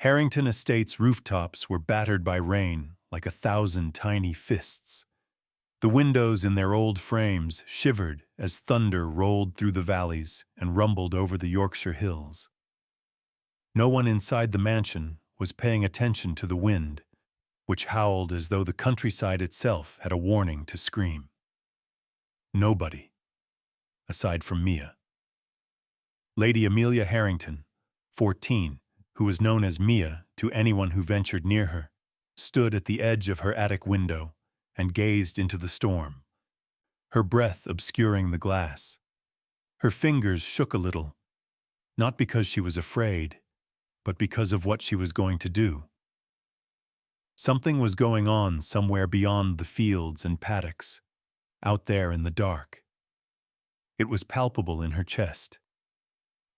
Harrington Estate's rooftops were battered by rain like 1,000 tiny fists. The windows in their old frames shivered as thunder rolled through the valleys and rumbled over the Yorkshire hills. No one inside the mansion was paying attention to the wind, which howled as though the countryside itself had a warning to scream. Nobody, aside from Mia. Lady Amelia Harrington, 14, who was known as Mia to anyone who ventured near her, stood at the edge of her attic window and gazed into the storm, her breath obscuring the glass. Her fingers shook a little, not because she was afraid, but because of what she was going to do. Something was going on somewhere beyond the fields and paddocks, out there in the dark. It was palpable in her chest.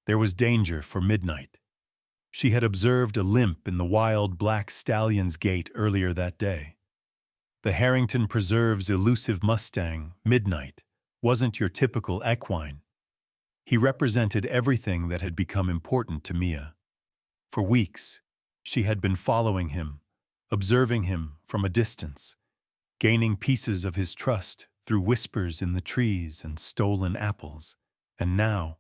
There was danger for Midnight. She had observed a limp in the wild black stallion's gait earlier that day. The Harrington Preserve's elusive Mustang, Midnight, wasn't your typical equine. He represented everything that had become important to Mia. For weeks, she had been following him, observing him from a distance, gaining pieces of his trust through whispers in the trees and stolen apples. And now,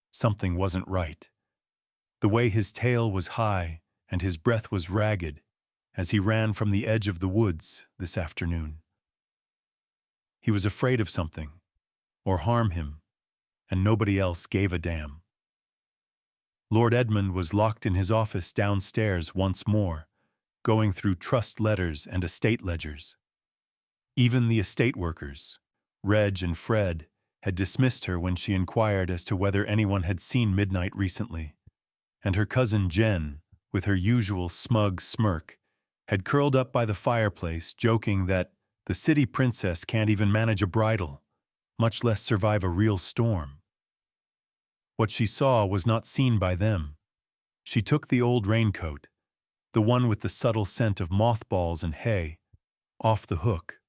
something wasn't right. The way his tail was high and his breath was ragged as he ran from the edge of the woods this afternoon. He was afraid of something, or harm him, and nobody else gave a damn. Lord Edmund was locked in his office downstairs once more, going through trust letters and estate ledgers. Even the estate workers, Reg and Fred, had dismissed her when she inquired as to whether anyone had seen Midnight recently, and her cousin Jen, with her usual smug smirk, had curled up by the fireplace joking that the city princess can't even manage a bridle, much less survive a real storm. What she saw was not seen by them. She took the old raincoat, the one with the subtle scent of mothballs and hay, off the hook,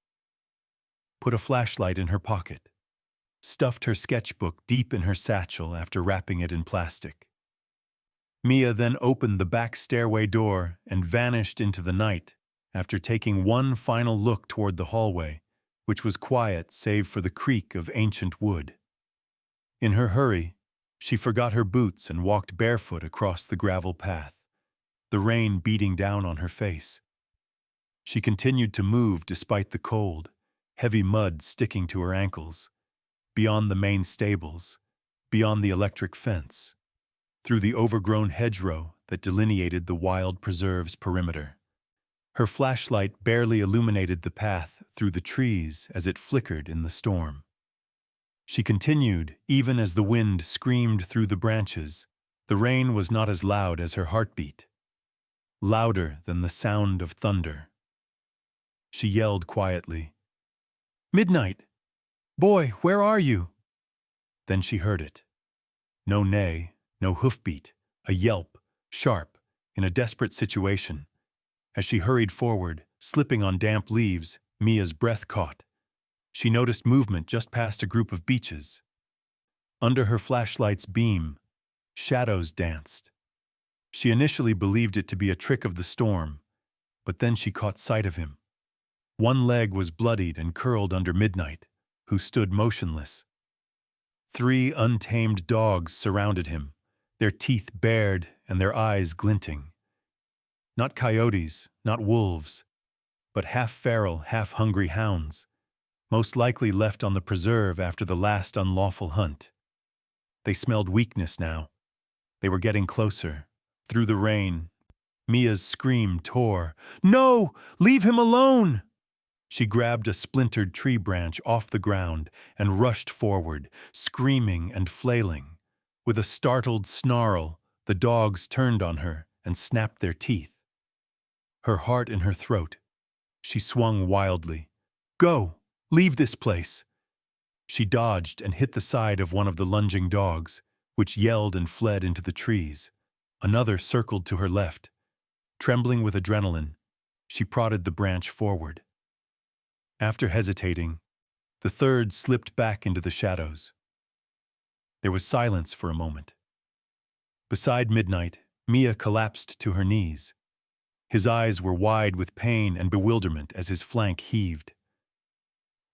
put a flashlight in her pocket, stuffed her sketchbook deep in her satchel after wrapping it in plastic. Mia then opened the back stairway door and vanished into the night after taking one final look toward the hallway, which was quiet save for the creak of ancient wood. In her hurry, she forgot her boots and walked barefoot across the gravel path, the rain beating down on her face. She continued to move despite the cold, heavy mud sticking to her ankles, beyond the main stables, beyond the electric fence, through the overgrown hedgerow that delineated the wild preserve's perimeter. Her flashlight barely illuminated the path through the trees as it flickered in the storm. She continued, even as the wind screamed through the branches. The rain was not as loud as her heartbeat, louder than the sound of thunder. She yelled quietly, "Midnight! Boy, where are you?" Then she heard it. No neigh, no hoofbeat, a yelp, sharp, in a desperate situation. As she hurried forward, slipping on damp leaves, Mia's breath caught. She noticed movement just past a group of beeches. Under her flashlight's beam, shadows danced. She initially believed it to be a trick of the storm, but then she caught sight of him. One leg was bloodied and curled under Midnight, who stood motionless. 3 untamed dogs surrounded him, their teeth bared and their eyes glinting. Not coyotes, not wolves, but half-feral, half-hungry hounds, most likely left on the preserve after the last unlawful hunt. They smelled weakness now. They were getting closer. Through the rain, Mia's scream tore. "No! Leave him alone!" She grabbed a splintered tree branch off the ground and rushed forward, screaming and flailing. With a startled snarl, the dogs turned on her and snapped their teeth. Her heart in her throat, she swung wildly. "Go! Leave this place!" She dodged and hit the side of one of the lunging dogs, which yelled and fled into the trees. Another circled to her left. Trembling with adrenaline, she prodded the branch forward. After hesitating, the third slipped back into the shadows. There was silence for a moment. Beside Midnight, Mia collapsed to her knees. His eyes were wide with pain and bewilderment as his flank heaved.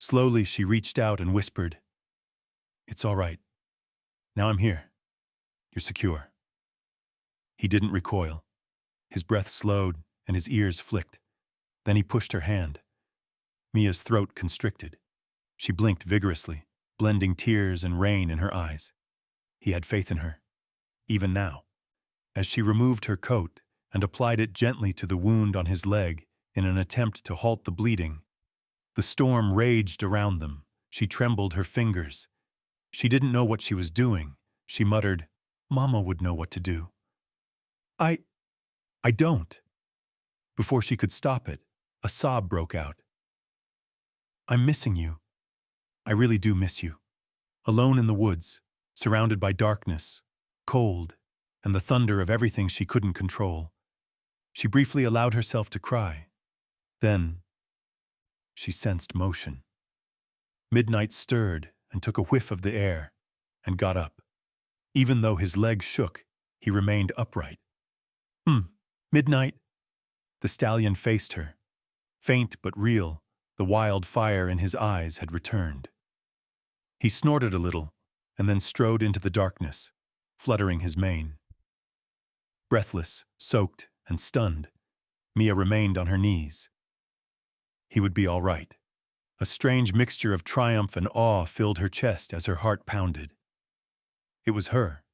Slowly, she reached out and whispered, "It's all right. Now I'm here. You're secure." He didn't recoil. His breath slowed and his ears flicked. Then he pushed her hand. Mia's throat constricted. She blinked vigorously, blending tears and rain in her eyes. He had faith in her, even now. As she removed her coat and applied it gently to the wound on his leg in an attempt to halt the bleeding, the storm raged around them. She trembled her fingers. She didn't know what she was doing. She muttered, "Mama would know what to do." I don't." Before she could stop it, a sob broke out. "I'm missing you. I really do miss you." Alone in the woods, surrounded by darkness, cold, and the thunder of everything she couldn't control, she briefly allowed herself to cry. Then, she sensed motion. Midnight stirred and took a whiff of the air and got up. Even though his legs shook, he remained upright. Midnight?" The stallion faced her. Faint but real, the wild fire in his eyes had returned. He snorted a little and then strode into the darkness, fluttering his mane. Breathless, soaked, and stunned, Mia remained on her knees. He would be all right. A strange mixture of triumph and awe filled her chest as her heart pounded. It was her.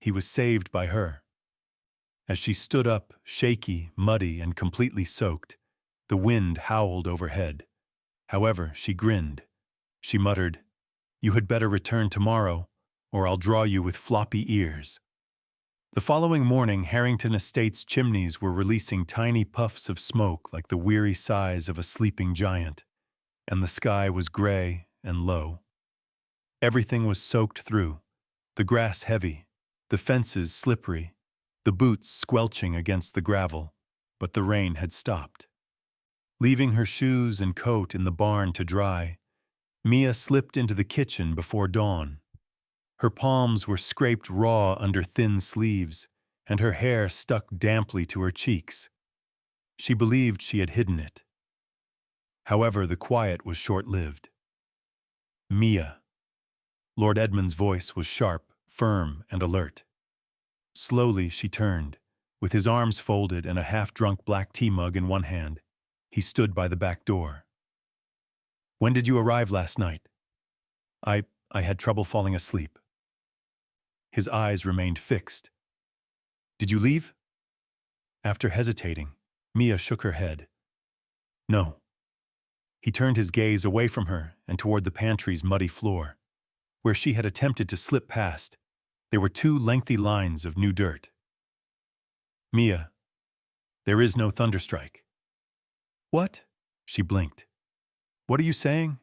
He was saved by her. As she stood up, shaky, muddy, and completely soaked, the wind howled overhead. However, she grinned. She muttered, "You had better return tomorrow, or I'll draw you with floppy ears." The following morning, Harrington Estate's chimneys were releasing tiny puffs of smoke like the weary sighs of a sleeping giant, and the sky was gray and low. Everything was soaked through, the grass heavy, the fences slippery, the boots squelching against the gravel, but the rain had stopped. Leaving her shoes and coat in the barn to dry, Mia slipped into the kitchen before dawn. Her palms were scraped raw under thin sleeves, and her hair stuck damply to her cheeks. She believed she had hidden it. However, the quiet was short-lived. "Mia." Lord Edmund's voice was sharp, firm, and alert. Slowly she turned. With his arms folded and a half-drunk black tea mug in one hand, he stood by the back door. "When did you arrive last night?" I had trouble falling asleep." His eyes remained fixed. "Did you leave?" After hesitating, Mia shook her head. "No." He turned his gaze away from her and toward the pantry's muddy floor. Where she had attempted to slip past, there were 2 lengthy lines of new dirt. "Mia, there is no thunderstrike." "What?" She blinked. "What are you saying?"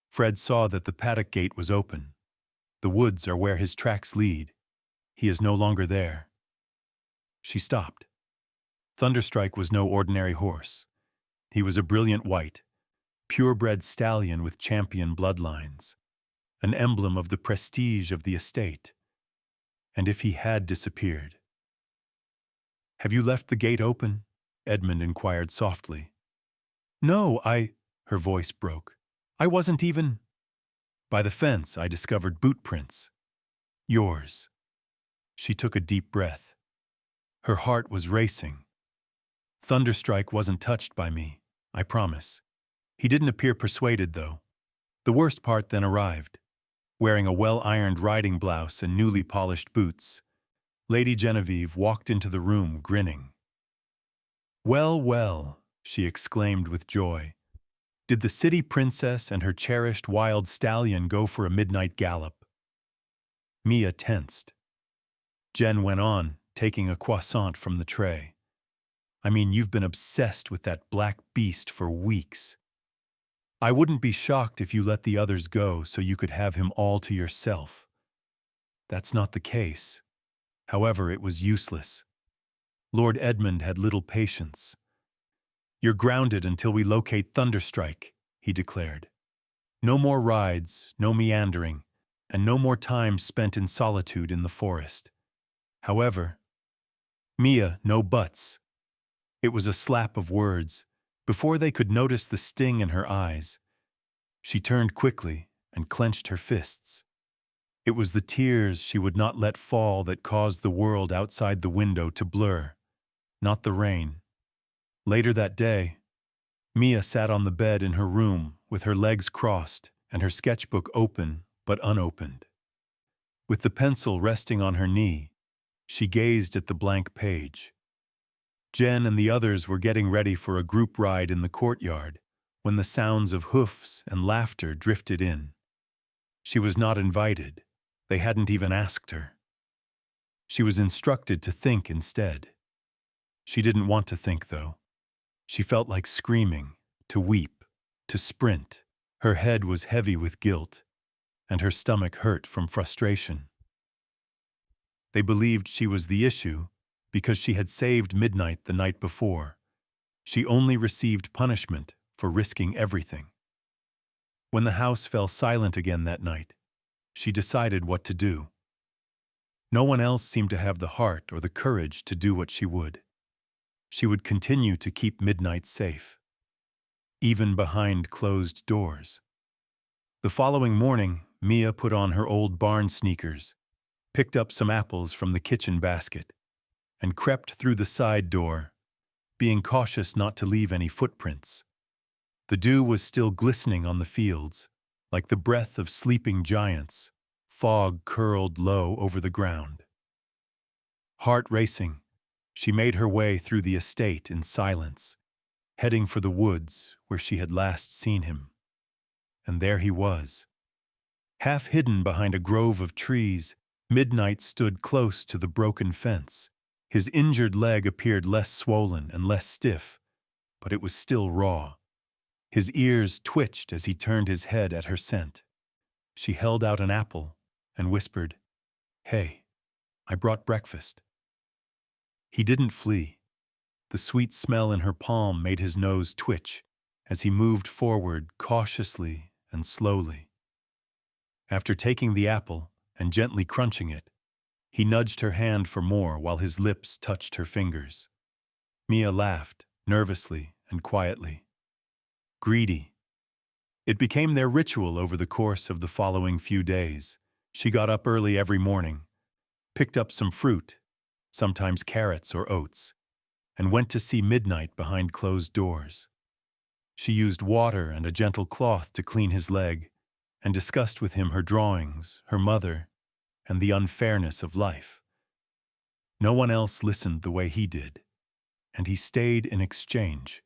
Fred saw that the paddock gate was open. The woods are where his tracks lead. He is no longer there. She stopped. Thunderstrike was no ordinary horse. He was a brilliant white, purebred stallion with champion bloodlines, an emblem of the prestige of the estate. And if he had disappeared. "Have you left the gate open?" Edmund inquired softly. "No, her voice broke. "I wasn't even—" "By the fence, I discovered boot prints. Yours." She took a deep breath. Her heart was racing. "Thunderstrike wasn't touched by me, I promise." He didn't appear persuaded, though. The worst part then arrived. Wearing a well-ironed riding blouse and newly polished boots, Lady Genevieve walked into the room grinning. "Well, well," she exclaimed with joy. "Did the city princess and her cherished wild stallion go for a midnight gallop?" Mia tensed. Jen went on, taking a croissant from the tray. "I mean, you've been obsessed with that black beast for weeks. I wouldn't be shocked if you let the others go so you could have him all to yourself. That's not the case. However, it was useless. Lord Edmund had little patience. "You're grounded until we locate Thunderstrike," he declared. "No more rides, no meandering, and no more time spent in solitude in the forest. However, Mia, no buts. It was a slap of words. Before they could notice the sting in her eyes, she turned quickly and clenched her fists. It was the tears she would not let fall that caused the world outside the window to blur, not the rain. Later that day, Mia sat on the bed in her room with her legs crossed and her sketchbook open but unopened. With the pencil resting on her knee, she gazed at the blank page. Jen and the others were getting ready for a group ride in the courtyard when the sounds of hoofs and laughter drifted in. She was not invited. They hadn't even asked her. She was instructed to think instead. She didn't want to think, though. She felt like screaming, to weep, to sprint. Her head was heavy with guilt, and her stomach hurt from frustration. They believed she was the issue because she had saved Midnight the night before. She only received punishment for risking everything. When the house fell silent again that night, she decided what to do. No one else seemed to have the heart or the courage to do what she would. She would continue to keep Midnight safe, even behind closed doors. The following morning, Mia put on her old barn sneakers, picked up some apples from the kitchen basket, and crept through the side door, being cautious not to leave any footprints. The dew was still glistening on the fields, like the breath of sleeping giants. Fog curled low over the ground. Heart racing, she made her way through the estate in silence, heading for the woods where she had last seen him. And there he was. Half hidden behind a grove of trees, Midnight stood close to the broken fence. His injured leg appeared less swollen and less stiff, but it was still raw. His ears twitched as he turned his head at her scent. She held out an apple and whispered, "Hey, I brought breakfast." He didn't flee. The sweet smell in her palm made his nose twitch as he moved forward cautiously and slowly. After taking the apple and gently crunching it, he nudged her hand for more while his lips touched her fingers. Mia laughed, nervously and quietly. Greedy. It became their ritual over the course of the following few days. She got up early every morning, picked up some fruit, sometimes carrots or oats, and went to see Midnight behind closed doors. She used water and a gentle cloth to clean his leg, and discussed with him her drawings, her mother, and the unfairness of life. No one else listened the way he did, and he stayed in exchange.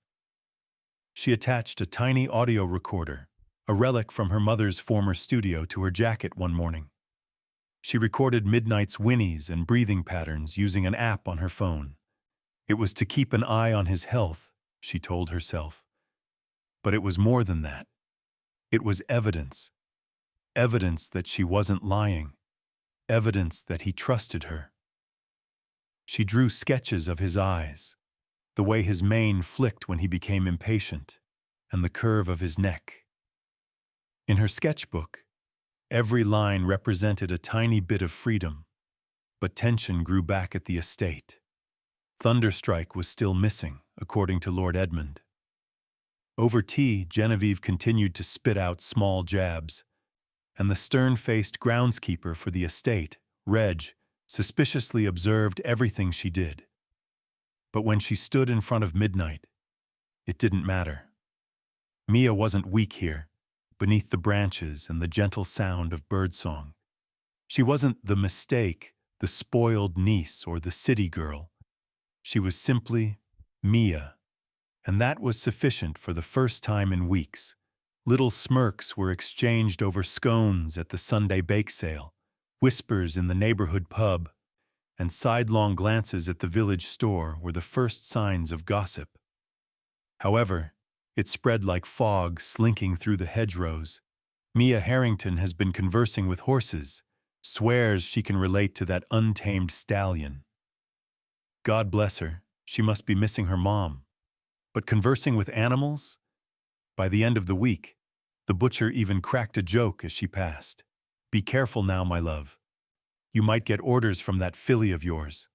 She attached a tiny audio recorder, a relic from her mother's former studio, to her jacket one morning. She recorded Midnight's whinnies and breathing patterns using an app on her phone. It was to keep an eye on his health, she told herself. But it was more than that. It was evidence. Evidence that she wasn't lying. Evidence that he trusted her. She drew sketches of his eyes, the way his mane flicked when he became impatient, and the curve of his neck. In her sketchbook, every line represented a tiny bit of freedom, but tension grew back at the estate. Thunderstrike was still missing, according to Lord Edmund. Over tea, Genevieve continued to spit out small jabs, and the stern-faced groundskeeper for the estate, Reg, suspiciously observed everything she did. But when she stood in front of Midnight, it didn't matter. Mia wasn't weak here, beneath the branches and the gentle sound of birdsong. She wasn't the mistake, the spoiled niece, or the city girl. She was simply Mia, and that was sufficient for the first time in weeks. Little smirks were exchanged over scones at the Sunday bake sale, whispers in the neighborhood pub, and sidelong glances at the village store were the first signs of gossip. However, it spread like fog slinking through the hedgerows. Mia Harrington has been conversing with horses, swears she can relate to that untamed stallion. God bless her, she must be missing her mom. But conversing with animals? By the end of the week, the butcher even cracked a joke as she passed. "Be careful now, my love. You might get orders from that filly of yours."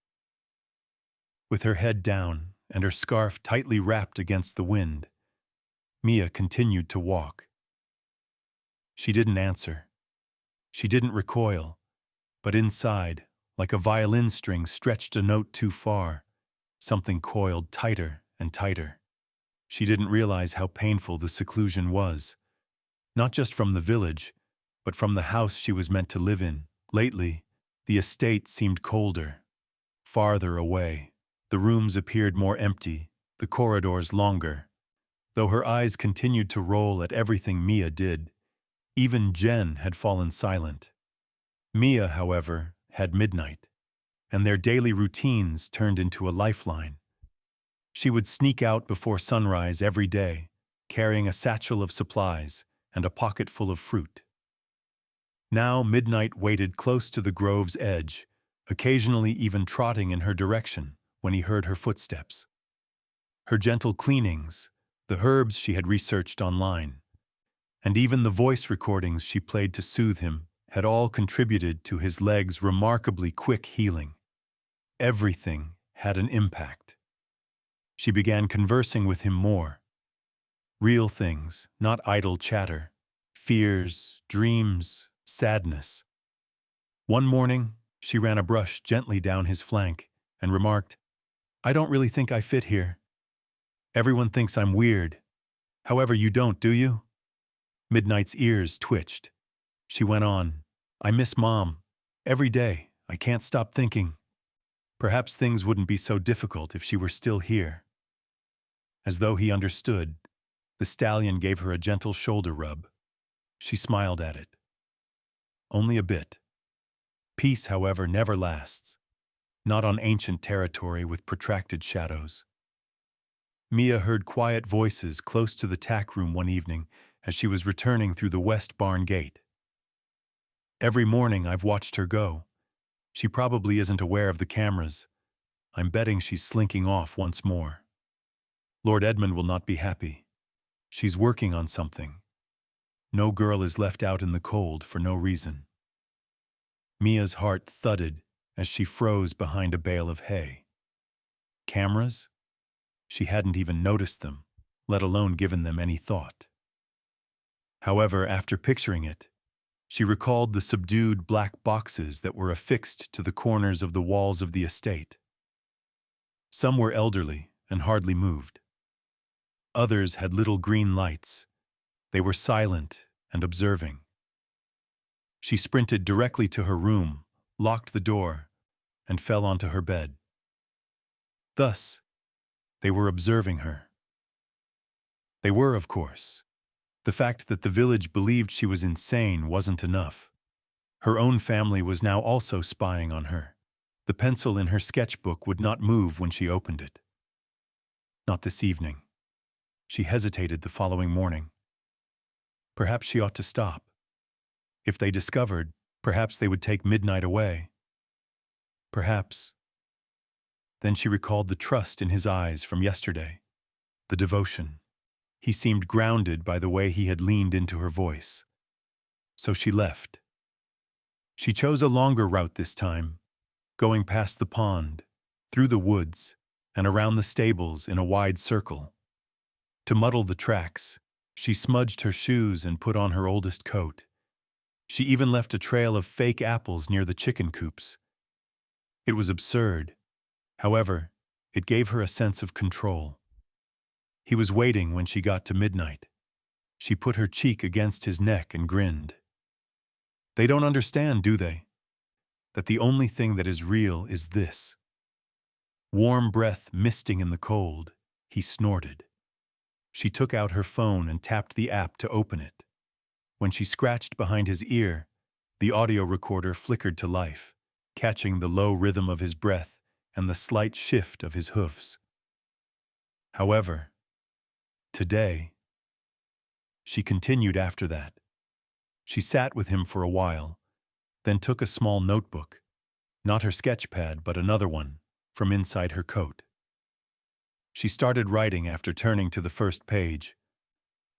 With her head down and her scarf tightly wrapped against the wind, Mia continued to walk. She didn't answer. She didn't recoil, but inside, like a violin string stretched a note too far, something coiled tighter and tighter. She didn't realize how painful the seclusion was, not just from the village, but from the house she was meant to live in. Lately, the estate seemed colder, farther away. The rooms appeared more empty, the corridors longer. Though her eyes continued to roll at everything Mia did, even Jen had fallen silent. Mia, however, had midnight, and their daily routines turned into a lifeline. She would sneak out before sunrise every day, carrying a satchel of supplies and a pocket full of fruit. Now Midnight waited close to the grove's edge, occasionally even trotting in her direction when he heard her footsteps. Her gentle cleanings, the herbs she had researched online, and even the voice recordings she played to soothe him had all contributed to his leg's remarkably quick healing. Everything had an impact. She began conversing with him more. Real things, not idle chatter. Fears, dreams, sadness. One morning, she ran a brush gently down his flank and remarked, "I don't really think I fit here. Everyone thinks I'm weird. However, you don't, do you?" Midnight's ears twitched. She went on, "I miss Mom. Every day, I can't stop thinking. Perhaps things wouldn't be so difficult if she were still here." As though he understood, the stallion gave her a gentle shoulder rub. She smiled at it. Only a bit. Peace, however, never lasts. Not on ancient territory with protracted shadows. Mia heard quiet voices close to the tack room one evening as she was returning through the west barn gate. "Every morning I've watched her go. She probably isn't aware of the cameras. I'm betting she's slinking off once more. Lord Edmund will not be happy. She's working on something. No girl is left out in the cold for no reason." Mia's heart thudded as she froze behind a bale of hay. Cameras? She hadn't even noticed them, let alone given them any thought. However, after picturing it, she recalled the subdued black boxes that were affixed to the corners of the walls of the estate. Some were elderly and hardly moved. Others had little green lights. They were silent and observing. She sprinted directly to her room, locked the door, and fell onto her bed. Thus, they were observing her. They were, of course. The fact that the village believed she was insane wasn't enough. Her own family was now also spying on her. The pencil in her sketchbook would not move when she opened it. Not this evening. She hesitated the following morning. Perhaps she ought to stop. If they discovered, perhaps they would take Midnight away. Perhaps. Then she recalled the trust in his eyes from yesterday, the devotion. He seemed grounded by the way he had leaned into her voice. So she left. She chose a longer route this time, going past the pond, through the woods, and around the stables in a wide circle. To muddle the tracks, she smudged her shoes and put on her oldest coat. She even left a trail of fake apples near the chicken coops. It was absurd. However, it gave her a sense of control. He was waiting when she got to Midnight. She put her cheek against his neck and grinned. They don't understand, do they? That the only thing that is real is this. Warm breath misting in the cold, he snorted. She took out her phone and tapped the app to open it. When she scratched behind his ear, the audio recorder flickered to life, catching the low rhythm of his breath and the slight shift of his hoofs. However, today, she continued after that. She sat with him for a while, then took a small notebook, not her sketchpad but another one, from inside her coat. She started writing after turning to the first page.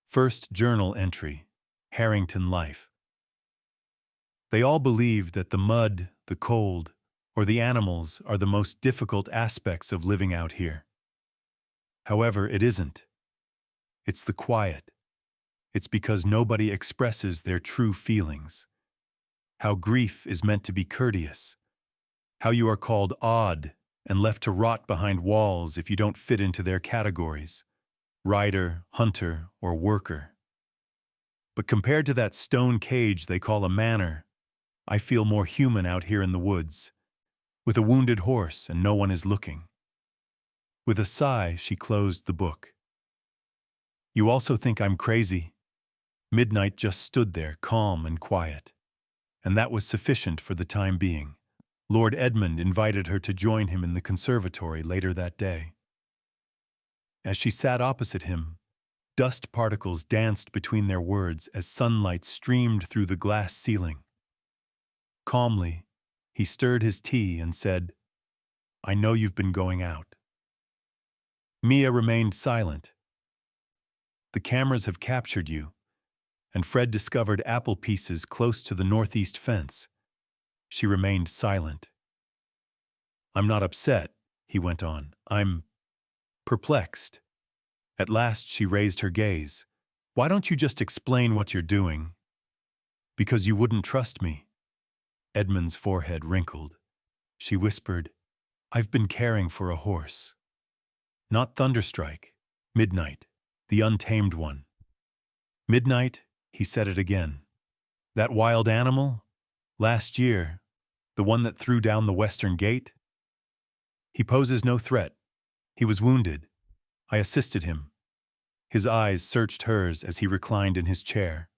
First journal entry. Harrington life. They all believed that the mud, the cold, or the animals are the most difficult aspects of living out here. However, it isn't. It's the quiet. It's because nobody expresses their true feelings. How grief is meant to be courteous. How you are called odd and left to rot behind walls if you don't fit into their categories: rider, hunter, or worker. But compared to that stone cage they call a manor, I feel more human out here in the woods, with a wounded horse and no one is looking. With a sigh, she closed the book. You also think I'm crazy? Midnight just stood there, calm and quiet. And that was sufficient for the time being. Lord Edmund invited her to join him in the conservatory later that day. As she sat opposite him, dust particles danced between their words as sunlight streamed through the glass ceiling. Calmly, he stirred his tea and said, "I know you've been going out." Mia remained silent. "The cameras have captured you," and Fred discovered apple pieces close to the northeast fence. She remained silent. "I'm not upset," he went on. "I'm perplexed." At last she raised her gaze. "Why don't you just explain what you're doing?" "Because you wouldn't trust me." Edmund's forehead wrinkled. She whispered, "I've been caring for a horse. Not Thunderstrike, Midnight, the untamed one." "Midnight," he said it again. "That wild animal? Last year, the one that threw down the western gate? He poses no threat. He was wounded. I assisted him." His eyes searched hers as he reclined in his chair.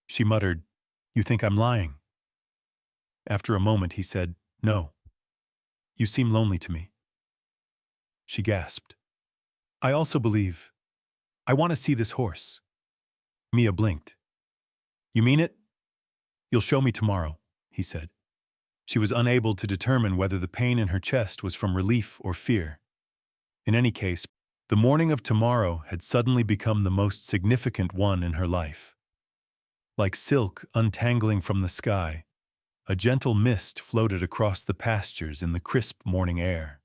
She muttered, "You think I'm lying?" After a moment he said, "No. You seem lonely to me." She gasped. "I also believe. I want to see this horse." Mia blinked. "You mean it?" "You'll show me tomorrow," he said. She was unable to determine whether the pain in her chest was from relief or fear. In any case, the morning of tomorrow had suddenly become the most significant one in her life. Like silk untangling from the sky, a gentle mist floated across the pastures in the crisp morning air.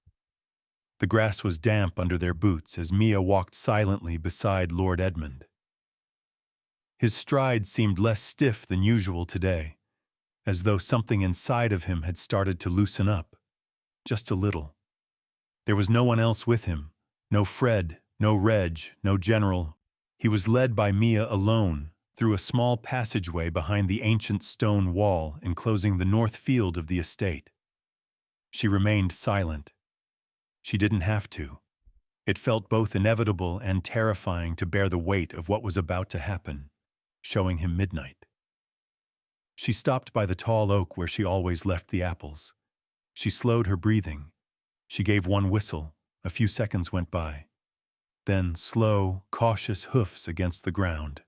The grass was damp under their boots as Mia walked silently beside Lord Edmund. His stride seemed less stiff than usual today, as though something inside of him had started to loosen up, just a little. There was no one else with him, no Fred, no Reg, no General. He was led by Mia alone through a small passageway behind the ancient stone wall enclosing the north field of the estate. She remained silent. She didn't have to. It felt both inevitable and terrifying to bear the weight of what was about to happen, showing him Midnight. She stopped by the tall oak where she always left the apples. She slowed her breathing. She gave one whistle. A few seconds went by. Then slow, cautious hoofs against the ground.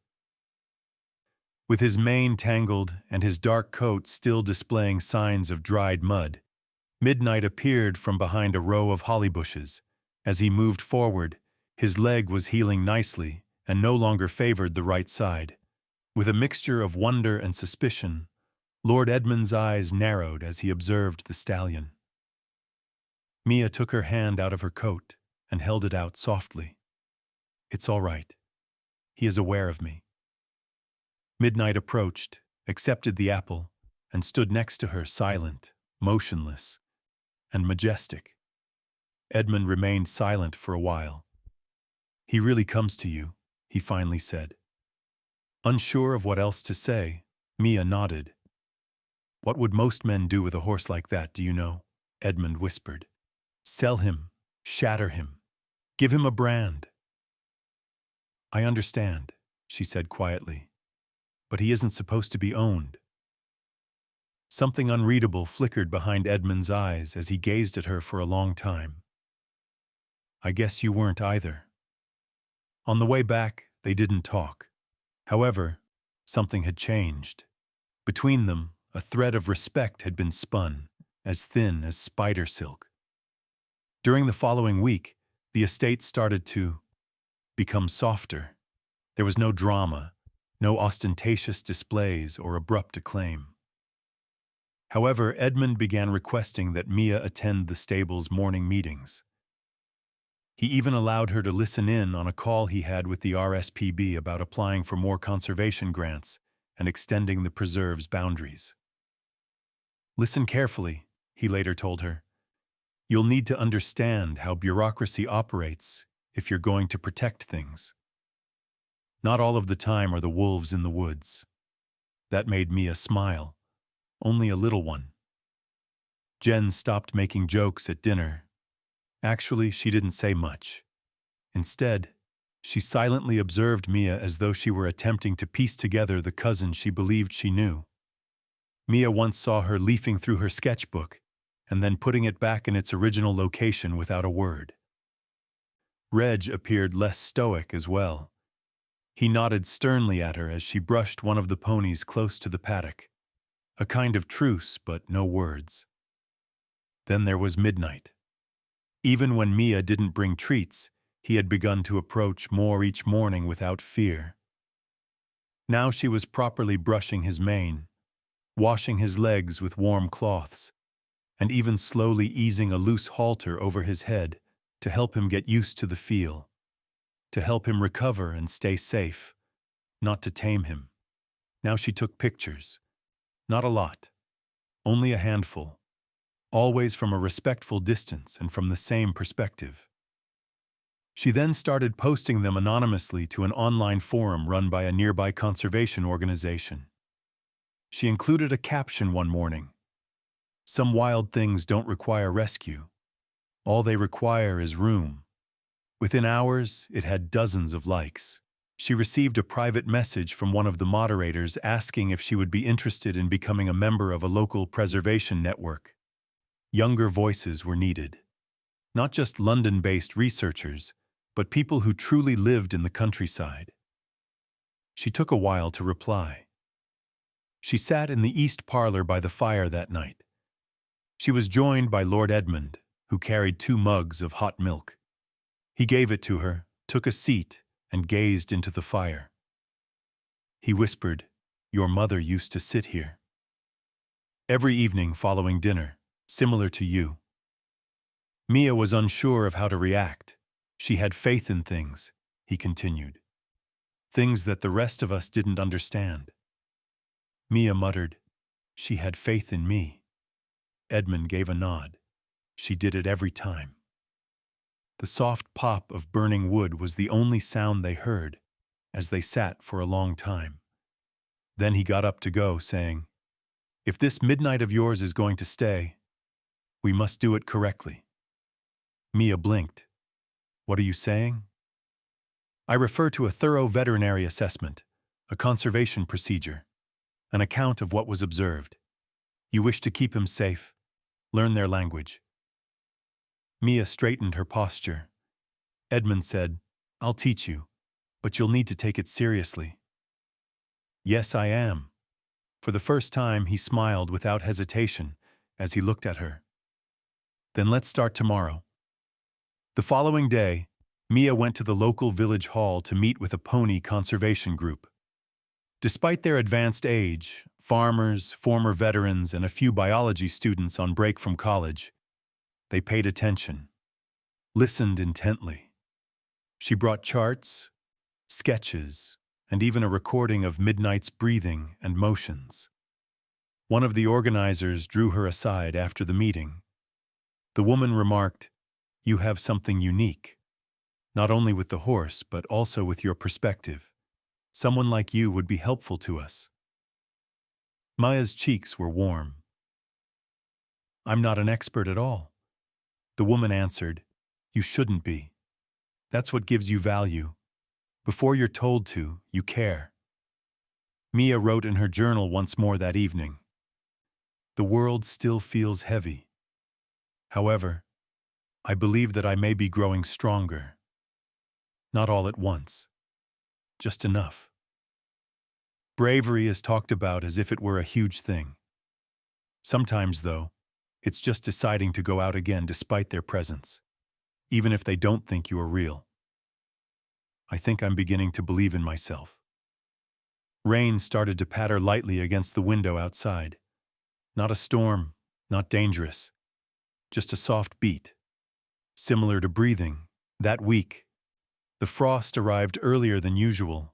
With his mane tangled and his dark coat still displaying signs of dried mud, Midnight appeared from behind a row of holly bushes. As he moved forward, his leg was healing nicely and no longer favored the right side. With a mixture of wonder and suspicion, Lord Edmund's eyes narrowed as he observed the stallion. Mia took her hand out of her coat and held it out softly. "It's all right. He is aware of me." Midnight approached, accepted the apple, and stood next to her, silent, motionless, and majestic. Edmund remained silent for a while. "He really comes to you," he finally said. Unsure of what else to say, Mia nodded. "What would most men do with a horse like that, do you know?" Edmund whispered. "Sell him, shatter him, give him a brand." "I understand," she said quietly. "But he isn't supposed to be owned." Something unreadable flickered behind Edmund's eyes as he gazed at her for a long time. "I guess you weren't either." On the way back, they didn't talk. However, something had changed. Between them, a thread of respect had been spun, as thin as spider silk. During the following week, the estate started to become softer. There was no drama, no ostentatious displays or abrupt acclaim. However, Edmund began requesting that Mia attend the stable's morning meetings. He even allowed her to listen in on a call he had with the RSPB about applying for more conservation grants and extending the preserve's boundaries. "Listen carefully," he later told her. "You'll need to understand how bureaucracy operates if you're going to protect things. Not all of the time are the wolves in the woods." That made Mia smile, only a little one. Jen stopped making jokes at dinner. Actually, she didn't say much. Instead, she silently observed Mia as though she were attempting to piece together the cousin she believed she knew. Mia once saw her leafing through her sketchbook and then putting it back in its original location without a word. Reg appeared less stoic as well. He nodded sternly at her as she brushed one of the ponies close to the paddock. A kind of truce, but no words. Then there was midnight. Even when Mia didn't bring treats, he had begun to approach more each morning without fear. Now she was properly brushing his mane, washing his legs with warm cloths, and even slowly easing a loose halter over his head to help him get used to the feel, to help him recover and stay safe, not to tame him. Now she took pictures. Not a lot, only a handful, always from a respectful distance and from the same perspective. She then started posting them anonymously to an online forum run by a nearby conservation organization. She included a caption one morning: "Some wild things don't require rescue. All they require is room." Within hours, it had dozens of likes. She received a private message from one of the moderators asking if she would be interested in becoming a member of a local preservation network. Younger voices were needed. Not just London-based researchers, but people who truly lived in the countryside. She took a while to reply. She sat in the east parlor by the fire that night. She was joined by Lord Edmund, who carried 2 mugs of hot milk. He gave it to her, took a seat, and gazed into the fire. He whispered, "Your mother used to sit here every evening following dinner, similar to you." Mia was unsure of how to react. She had faith in things, he continued. Things that the rest of us didn't understand. Mia muttered, "She had faith in me." Edmund gave a nod. She did it every time. The soft pop of burning wood was the only sound they heard as they sat for a long time. Then he got up to go, saying, "If this midnight of yours is going to stay, we must do it correctly." Mia blinked. "What are you saying?" "I refer to a thorough veterinary assessment, a conservation procedure, an account of what was observed. You wish to keep him safe. Learn their language." Mia straightened her posture. Edmund said, "I'll teach you, but you'll need to take it seriously." "Yes, I am." For the first time, he smiled without hesitation as he looked at her. "Then let's start tomorrow." The following day, Mia went to the local village hall to meet with a pony conservation group. Despite their advanced age, farmers, former veterans, and a few biology students on break from college, they paid attention, listened intently. She brought charts, sketches, and even a recording of Midnight's breathing and motions. One of the organizers drew her aside after the meeting. The woman remarked, "You have something unique, not only with the horse, but also with your perspective. Someone like you would be helpful to us." Maya's cheeks were warm. "I'm not an expert at all." The woman answered, "You shouldn't be. That's what gives you value. Before you're told to, you care." Mia wrote in her journal once more that evening, "The world still feels heavy. However, I believe that I may be growing stronger. Not all at once. Just enough." Bravery is talked about as if it were a huge thing. Sometimes, though, it's just deciding to go out again despite their presence, even if they don't think you are real. I think I'm beginning to believe in myself. Rain started to patter lightly against the window outside. Not a storm, not dangerous, just a soft beat. Similar to breathing, that week, the frost arrived earlier than usual,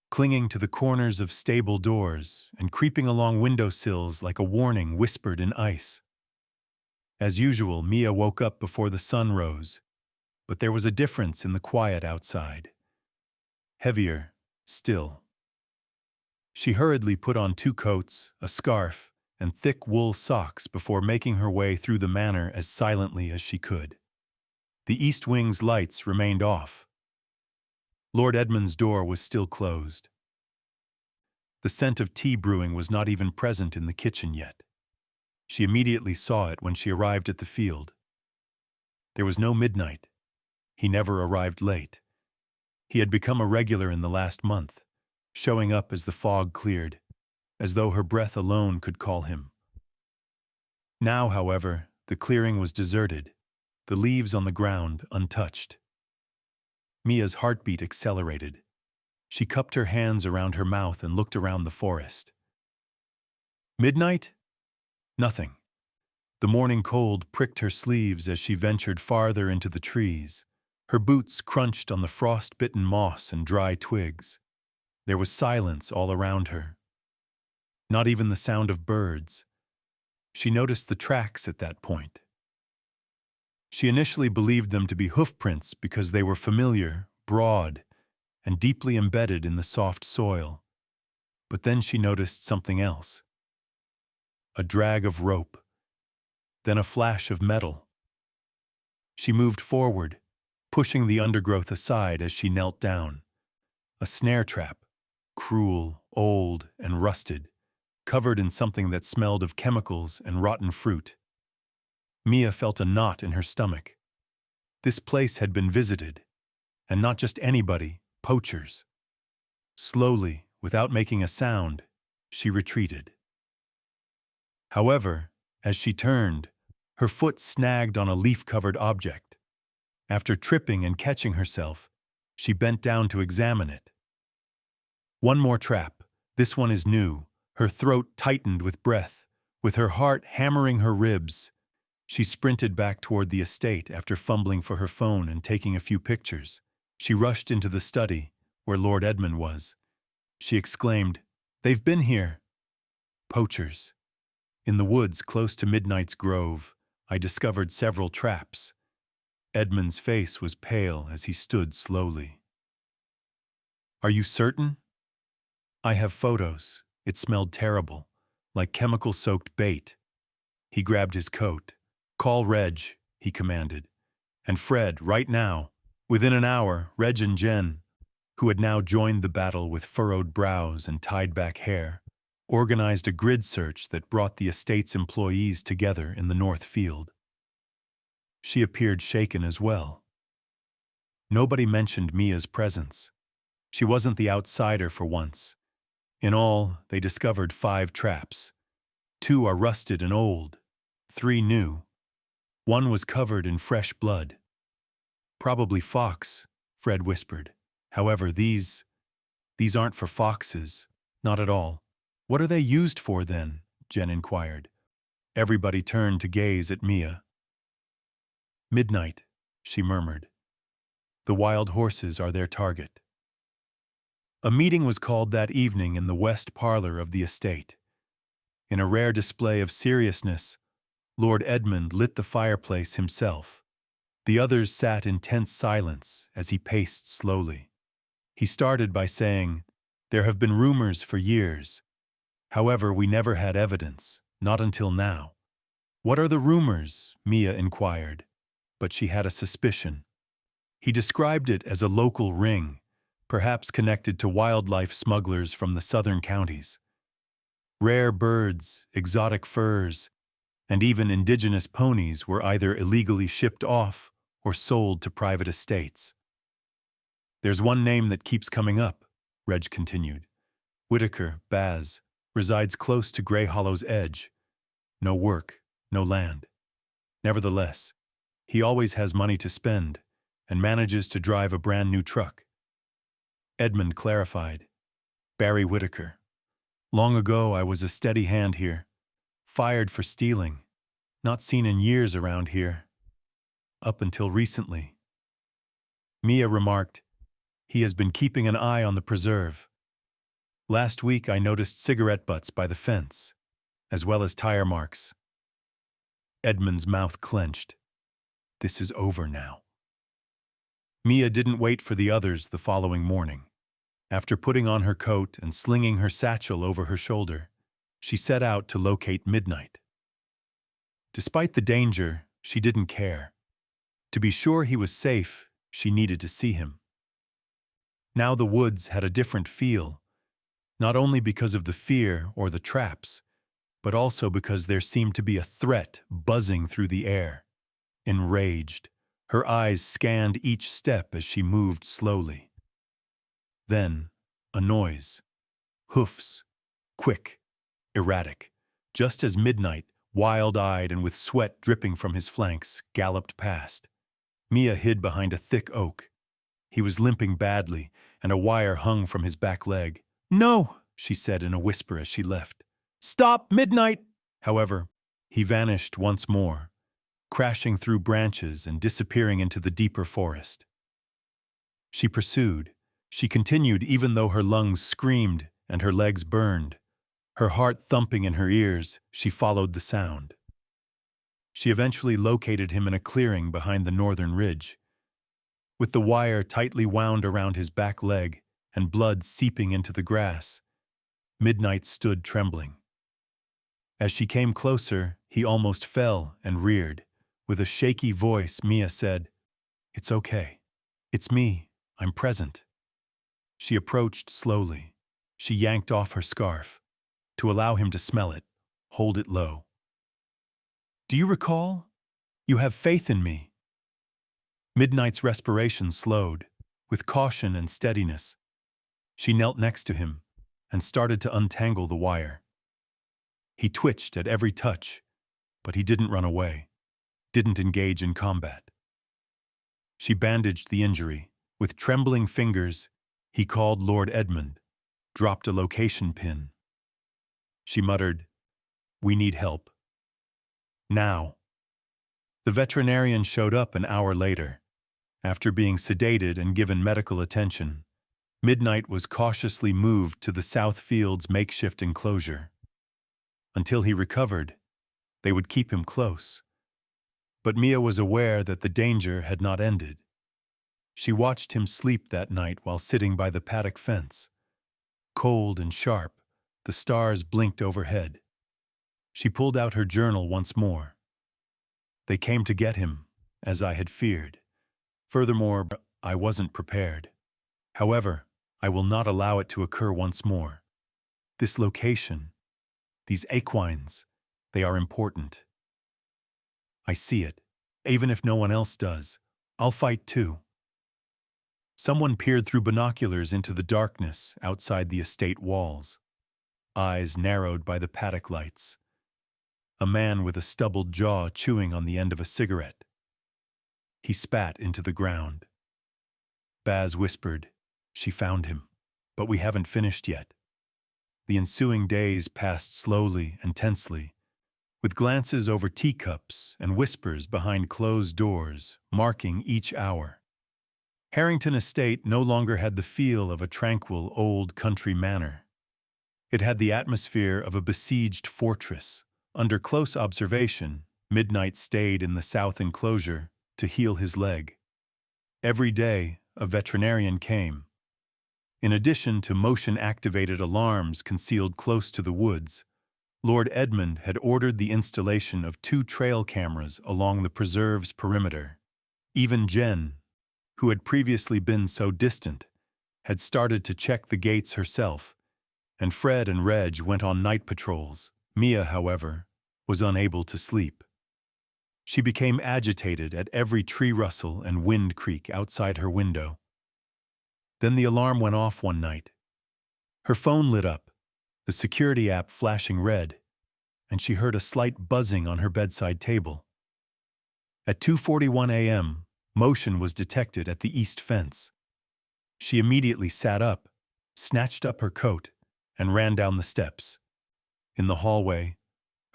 clinging to the corners of stable doors and creeping along windowsills like a warning whispered in ice. As usual, Mia woke up before the sun rose, but there was a difference in the quiet outside. Heavier, still. She hurriedly put on 2 coats, a scarf, and thick wool socks before making her way through the manor as silently as she could. The east wing's lights remained off. Lord Edmund's door was still closed. The scent of tea brewing was not even present in the kitchen yet. She immediately saw it when she arrived at the field. There was no midnight. He never arrived late. He had become a regular in the last month, showing up as the fog cleared, as though her breath alone could call him. Now, however, the clearing was deserted, the leaves on the ground untouched. Mia's heartbeat accelerated. She cupped her hands around her mouth and looked around the forest. Midnight? Nothing. The morning cold pricked her sleeves as she ventured farther into the trees. Her boots crunched on the frost-bitten moss and dry twigs. There was silence all around her. Not even the sound of birds. She noticed the tracks at that point. She initially believed them to be hoofprints because they were familiar, broad, and deeply embedded in the soft soil. But then she noticed something else. A drag of rope, then a flash of metal. She moved forward, pushing the undergrowth aside as she knelt down. A snare trap, cruel, old, and rusted, covered in something that smelled of chemicals and rotten fruit. Mia felt a knot in her stomach. This place had been visited, and not just anybody, poachers. Slowly, without making a sound, she retreated. However, as she turned, her foot snagged on a leaf-covered object. After tripping and catching herself, she bent down to examine it. One more trap. This one is new. Her throat tightened with breath, with her heart hammering her ribs. She sprinted back toward the estate after fumbling for her phone and taking a few pictures. She rushed into the study, where Lord Edmund was. She exclaimed, "They've been here!" Poachers. In the woods close to Midnight's Grove, I discovered several traps. Edmund's face was pale as he stood slowly. "Are you certain?" "I have photos." It smelled terrible, like chemical-soaked bait. He grabbed his coat. "Call Reg," he commanded. And Fred, right now. Within an hour, Reg and Jen, who had now joined the battle with furrowed brows and tied-back hair, organized a grid search that brought the estate's employees together in the north field. She appeared shaken as well. Nobody mentioned Mia's presence. She wasn't the outsider for once. In all, they discovered 5 traps. 2 are rusted and old, 3 new. 1 was covered in fresh blood. "Probably fox," Fred whispered. "However, these aren't for foxes. Not at all." "What are they used for, then?" Jen inquired. Everybody turned to gaze at Mia. "Midnight," she murmured. "The wild horses are their target." A meeting was called that evening in the west parlor of the estate. In a rare display of seriousness, Lord Edmund lit the fireplace himself. The others sat in tense silence as he paced slowly. He started by saying, "There have been rumors for years. However, we never had evidence, not until now." "What are the rumors?" Mia inquired, but she had a suspicion. He described it as a local ring, perhaps connected to wildlife smugglers from the southern counties. Rare birds, exotic furs, and even indigenous ponies were either illegally shipped off or sold to private estates. "There's one name that keeps coming up," Reg continued. "Whitaker, Baz, resides close to Grey Hollow's edge. No work, no land. Nevertheless, he always has money to spend and manages to drive a brand new truck." Edmund clarified. "Barry Whitaker. Long ago I was a steady hand here. fired for stealing. Not seen in years around here. Up until recently. Mia remarked, he has been keeping an eye on the preserve. Last week I noticed cigarette butts by the fence, as well as tire marks. Edmund's mouth clenched. This is over now. Mia didn't wait for the others the following morning. After putting on her coat and slinging her satchel over her shoulder, she set out to locate Midnight. Despite the danger, she didn't care. To be sure he was safe, she needed to see him. Now the woods had a different feel, not only because of the fear or the traps, but also because there seemed to be a threat buzzing through the air. Enraged, her eyes scanned each step as she moved slowly. Then, a noise. Hoofs. Quick. Erratic. Just as Midnight, wild-eyed and with sweat dripping from his flanks, galloped past. Mia hid behind a thick oak. He was limping badly, and a wire hung from his back leg. "No!" she said in a whisper as she left. "Stop, Midnight!" However, he vanished once more, crashing through branches and disappearing into the deeper forest. She pursued. She continued even though her lungs screamed and her legs burned. Her heart thumping in her ears, she followed the sound. She eventually located him in a clearing behind the northern ridge. With the wire tightly wound around his back leg and blood seeping into the grass, Midnight stood trembling. As she came closer, he almost fell and reared. With a shaky voice, Mia said, "It's okay. It's me. I'm present." She approached slowly. She yanked off her scarf to allow him to smell it, hold it low. "Do you recall? You have faith in me." Midnight's respiration slowed, with caution and steadiness. She knelt next to him and started to untangle the wire. He twitched at every touch, but he didn't run away, didn't engage in combat. She bandaged the injury. With trembling fingers, he called Lord Edmund, dropped a location pin. She muttered, "We need help. Now." The veterinarian showed up an hour later. After being sedated and given medical attention, Midnight was cautiously moved to the South Field's makeshift enclosure. Until he recovered, they would keep him close. But Mia was aware that the danger had not ended. She watched him sleep that night while sitting by the paddock fence. Cold and sharp, the stars blinked overhead. She pulled out her journal once more. "They came to get him, as I had feared. Furthermore, I wasn't prepared. However, I will not allow it to occur once more. This location, these equines, they are important. I see it. Even if no one else does, I'll fight too." Someone peered through binoculars into the darkness outside the estate walls, eyes narrowed by the paddock lights. A man with a stubbled jaw chewing on the end of a cigarette. He spat into the ground. Baz whispered, "She found him, but we haven't finished yet." The ensuing days passed slowly and tensely, with glances over teacups and whispers behind closed doors, marking each hour. Harrington Estate no longer had the feel of a tranquil old country manor. It had the atmosphere of a besieged fortress. Under close observation, Midnight stayed in the south enclosure to heal his leg. Every day, a veterinarian came. In addition to motion-activated alarms concealed close to the woods, Lord Edmund had ordered the installation of 2 trail cameras along the preserve's perimeter. Even Jen, who had previously been so distant, had started to check the gates herself, and Fred and Reg went on night patrols. Mia, however, was unable to sleep. She became agitated at every tree rustle and wind creak outside her window. Then the alarm went off one night. Her phone lit up, the security app flashing red, and she heard a slight buzzing on her bedside table. At 2:41 a.m., motion was detected at the east fence. She immediately sat up, snatched up her coat, and ran down the steps. In the hallway,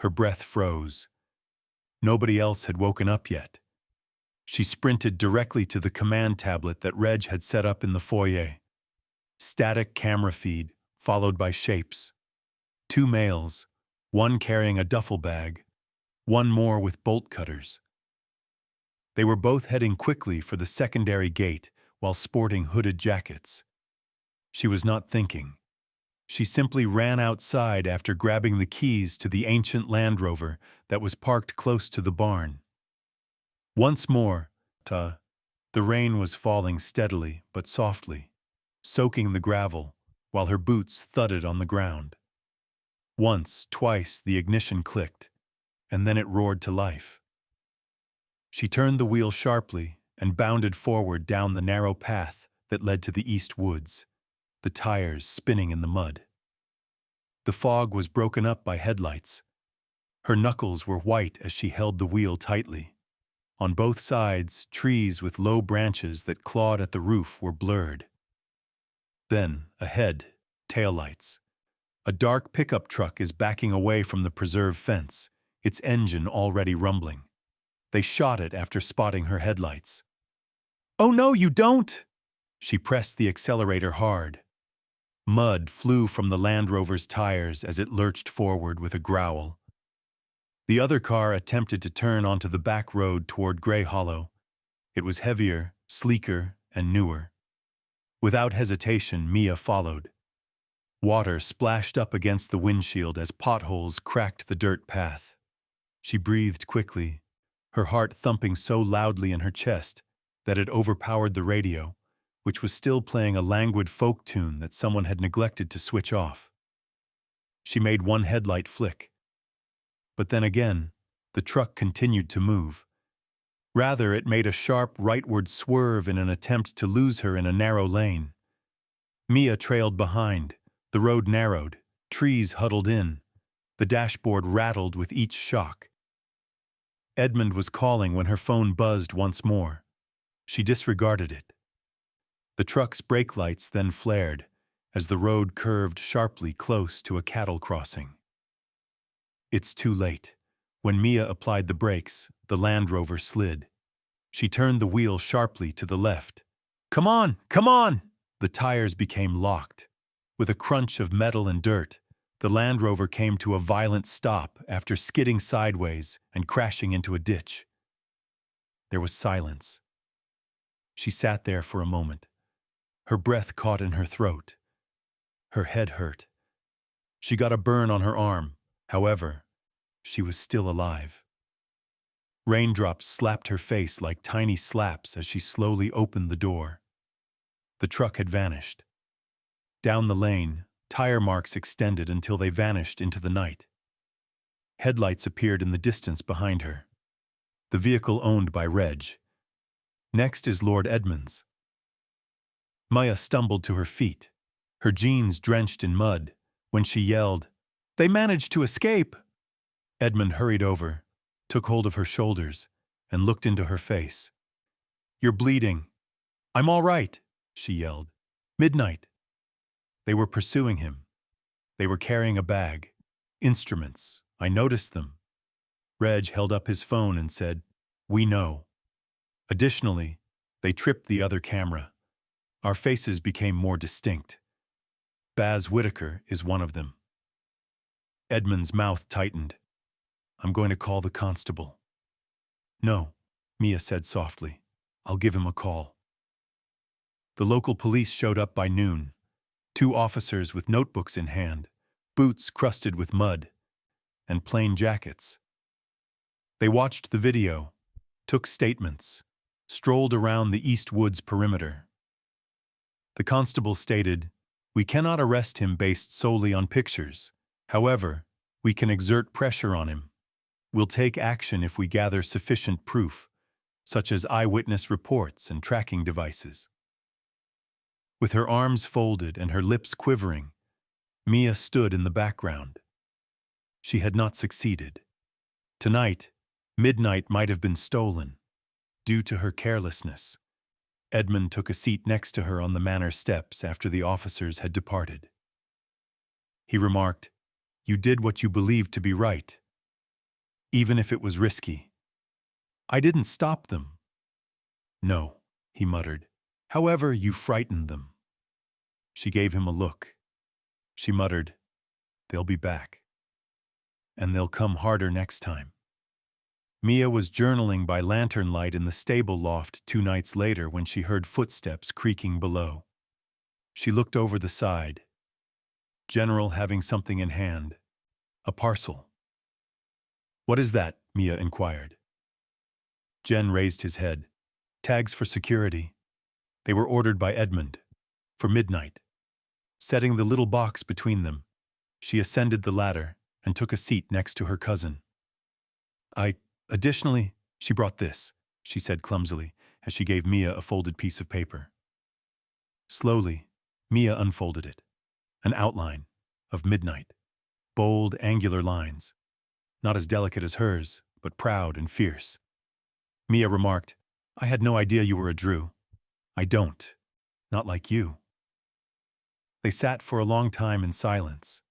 Her breath froze. Nobody else had woken up yet. She sprinted directly to the command tablet that Reg had set up in the foyer. Static camera feed, followed by shapes. Two males, one carrying a duffel bag, one more with bolt cutters. They were both heading quickly for the secondary gate while sporting hooded jackets. She was not thinking. She simply ran outside after grabbing the keys to the ancient Land Rover that was parked close to the barn. Once more, the rain was falling steadily but softly, soaking the gravel while her boots thudded on the ground. Once, twice, the ignition clicked, and then it roared to life. She turned the wheel sharply and bounded forward down the narrow path that led to the east woods, the tires spinning in the mud. The fog was broken up by headlights. Her knuckles were white as she held the wheel tightly. On both sides, trees with low branches that clawed at the roof were blurred. Then, ahead, taillights. A dark pickup truck is backing away from the preserve fence, its engine already rumbling. They shot it after spotting her headlights. "Oh no, you don't!" She pressed the accelerator hard. Mud flew from the Land Rover's tires as it lurched forward with a growl. The other car attempted to turn onto the back road toward Grey Hollow. It was heavier, sleeker, and newer. Without hesitation, Mia followed. Water splashed up against the windshield as potholes cracked the dirt path. She breathed quickly, her heart thumping so loudly in her chest that it overpowered the radio, which was still playing a languid folk tune that someone had neglected to switch off. She made one headlight flick. But then again, the truck continued to move. Rather, it made a sharp rightward swerve in an attempt to lose her in a narrow lane. Mia trailed behind. The road narrowed, trees huddled in. The dashboard rattled with each shock. Edmund was calling when her phone buzzed once more. She disregarded it. The truck's brake lights then flared as the road curved sharply close to a cattle crossing. It's too late. When Mia applied the brakes, the Land Rover slid. She turned the wheel sharply to the left. "Come on! Come on!" The tires became locked. With a crunch of metal and dirt, the Land Rover came to a violent stop after skidding sideways and crashing into a ditch. There was silence. She sat there for a moment. Her breath caught in her throat. Her head hurt. She got a burn on her arm. However, she was still alive. Raindrops slapped her face like tiny slaps as she slowly opened the door. The truck had vanished. Down the lane, tire marks extended until they vanished into the night. Headlights appeared in the distance behind her. The vehicle owned by Reg. Next is Lord Edmund's. Maya stumbled to her feet, her jeans drenched in mud, when she yelled, "They managed to escape!" Edmund hurried over, took hold of her shoulders, and looked into her face. "You're bleeding." "I'm all right," she yelled. "Midnight." They were pursuing him. They were carrying a bag. Instruments. I noticed them. Reg held up his phone and said, "We know." Additionally, they tripped the other camera. Our faces became more distinct. Baz Whitaker is one of them. Edmund's mouth tightened. "I'm going to call the constable." "No," Mia said softly. "I'll give him a call." The local police showed up by noon. 2 officers with notebooks in hand, boots crusted with mud, and plain jackets. They watched the video, took statements, strolled around the East Woods perimeter. The constable stated, "We cannot arrest him based solely on pictures. However, we can exert pressure on him. We'll take action if we gather sufficient proof, such as eyewitness reports and tracking devices." With her arms folded and her lips quivering, Mia stood in the background. She had not succeeded. Tonight, midnight might have been stolen, due to her carelessness. Edmund took a seat next to her on the manor steps after the officers had departed. He remarked, "You did what you believed to be right. even if it was risky. I didn't stop them. No, he muttered. However, you frightened them. She gave him a look. She muttered, they'll be back. And they'll come harder next time. Mia was journaling by lantern light in the stable loft 2 nights later when she heard footsteps creaking below. She looked over the side. General having something in hand. A parcel. What is that? Mia inquired. Jen raised his head. Tags for security. They were ordered by Edmund. For midnight. Setting the little box between them, she ascended the ladder and took a seat next to her cousin. Additionally, she brought this, she said clumsily, as she gave Mia a folded piece of paper. Slowly, Mia unfolded it. An outline of midnight. Bold, angular lines. Not as delicate as hers, but proud and fierce. Mia remarked, I had no idea you were a Drew. I don't. Not like you. They sat for a long time in silence.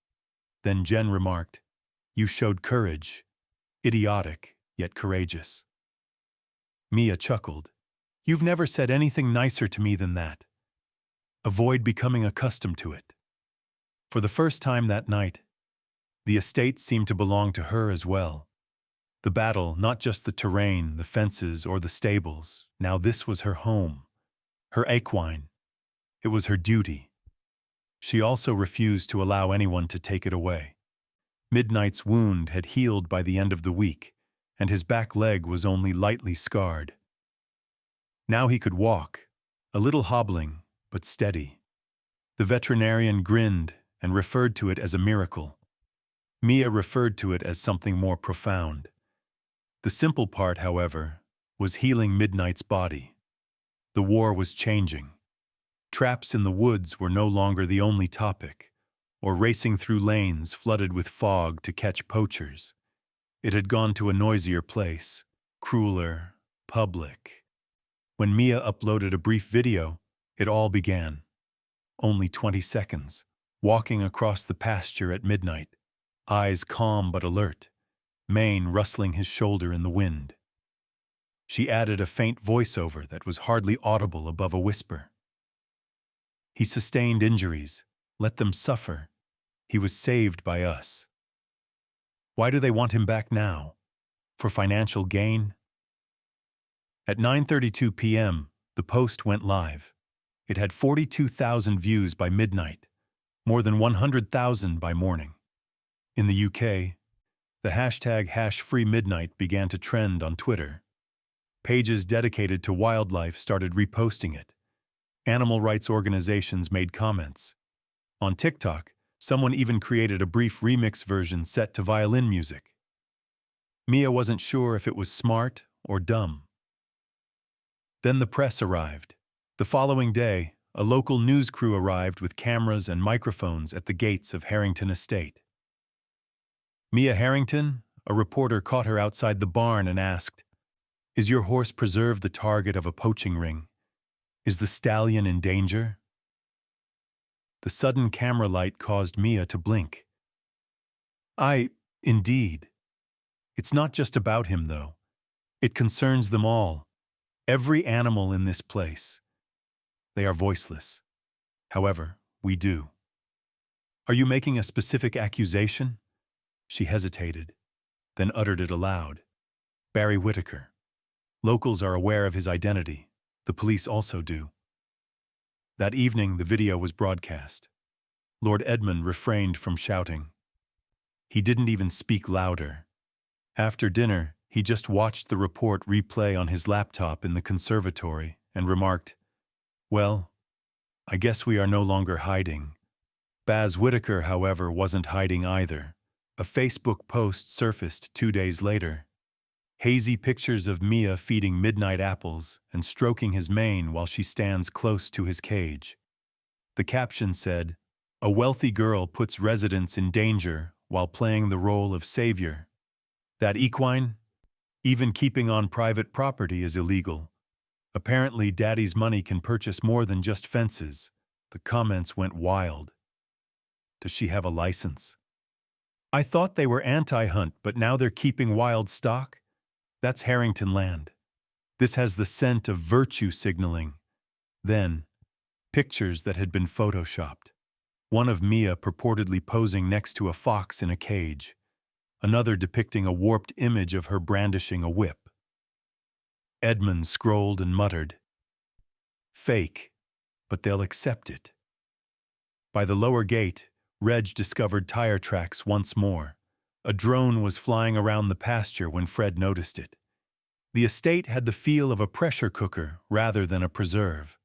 Then Jen remarked, you showed courage. Idiotic, yet courageous. Mia chuckled. You've never said anything nicer to me than that. Avoid becoming accustomed to it. For the first time that night, the estate seemed to belong to her as well. The battle, not just the terrain, the fences, or the stables. Now this was her home. Her equine. It was her duty. She also refused to allow anyone to take it away. Midnight's wound had healed by the end of the week, and his back leg was only lightly scarred. Now he could walk, a little hobbling, but steady. The veterinarian grinned and referred to it as a miracle. Mia referred to it as something more profound. The simple part, however, was healing Midnight's body. The war was changing. Traps in the woods were no longer the only topic, or racing through lanes flooded with fog to catch poachers. It had gone to a noisier place, crueler, public. When Mia uploaded a brief video, it all began. Only 20 seconds, walking across the pasture at midnight, eyes calm but alert, mane rustling his shoulder in the wind. She added a faint voiceover that was hardly audible above a whisper. He sustained injuries, let them suffer. He was saved by us. Why do they want him back now? For financial gain? At 9:32 p.m., the post went live. It had 42,000 views by midnight, more than 100,000 by morning. In the UK, the hashtag #FreeMidnight began to trend on Twitter. Pages dedicated to wildlife started reposting it. Animal rights organizations made comments. On TikTok, someone even created a brief remix version set to violin music. Mia wasn't sure if it was smart or dumb. Then the press arrived. The following day, a local news crew arrived with cameras and microphones at the gates of Harrington Estate. Mia Harrington, a reporter, caught her outside the barn and asked, "Is your horse preserve the target of a poaching ring? Is the stallion in danger?" The sudden camera light caused Mia to blink. Indeed. It's not just about him, though. It concerns them all. Every animal in this place. They are voiceless. However, we do. Are you making a specific accusation? She hesitated, then uttered it aloud. Barry Whitaker. Locals are aware of his identity. The police also do. That evening, the video was broadcast. Lord Edmund refrained from shouting. He didn't even speak louder. After dinner, he just watched the report replay on his laptop in the conservatory and remarked, "Well, I guess we are no longer hiding." Baz Whitaker, however, wasn't hiding either. A Facebook post surfaced 2 days later. Hazy pictures of Mia feeding midnight apples and stroking his mane while she stands close to his cage. The caption said, "A wealthy girl puts residents in danger while playing the role of savior. That equine? Even keeping on private property is illegal. Apparently, Daddy's money can purchase more than just fences." The comments went wild. Does she have a license? I thought they were anti-hunt, but now they're keeping wild stock? That's Harrington land. This has the scent of virtue signaling. Then, pictures that had been photoshopped. One of Mia purportedly posing next to a fox in a cage. Another depicting a warped image of her brandishing a whip. Edmund scrolled and muttered, "Fake, but they'll accept it." By the lower gate, Reg discovered tire tracks once more. A drone was flying around the pasture when Fred noticed it. The estate had the feel of a pressure cooker rather than a preserve.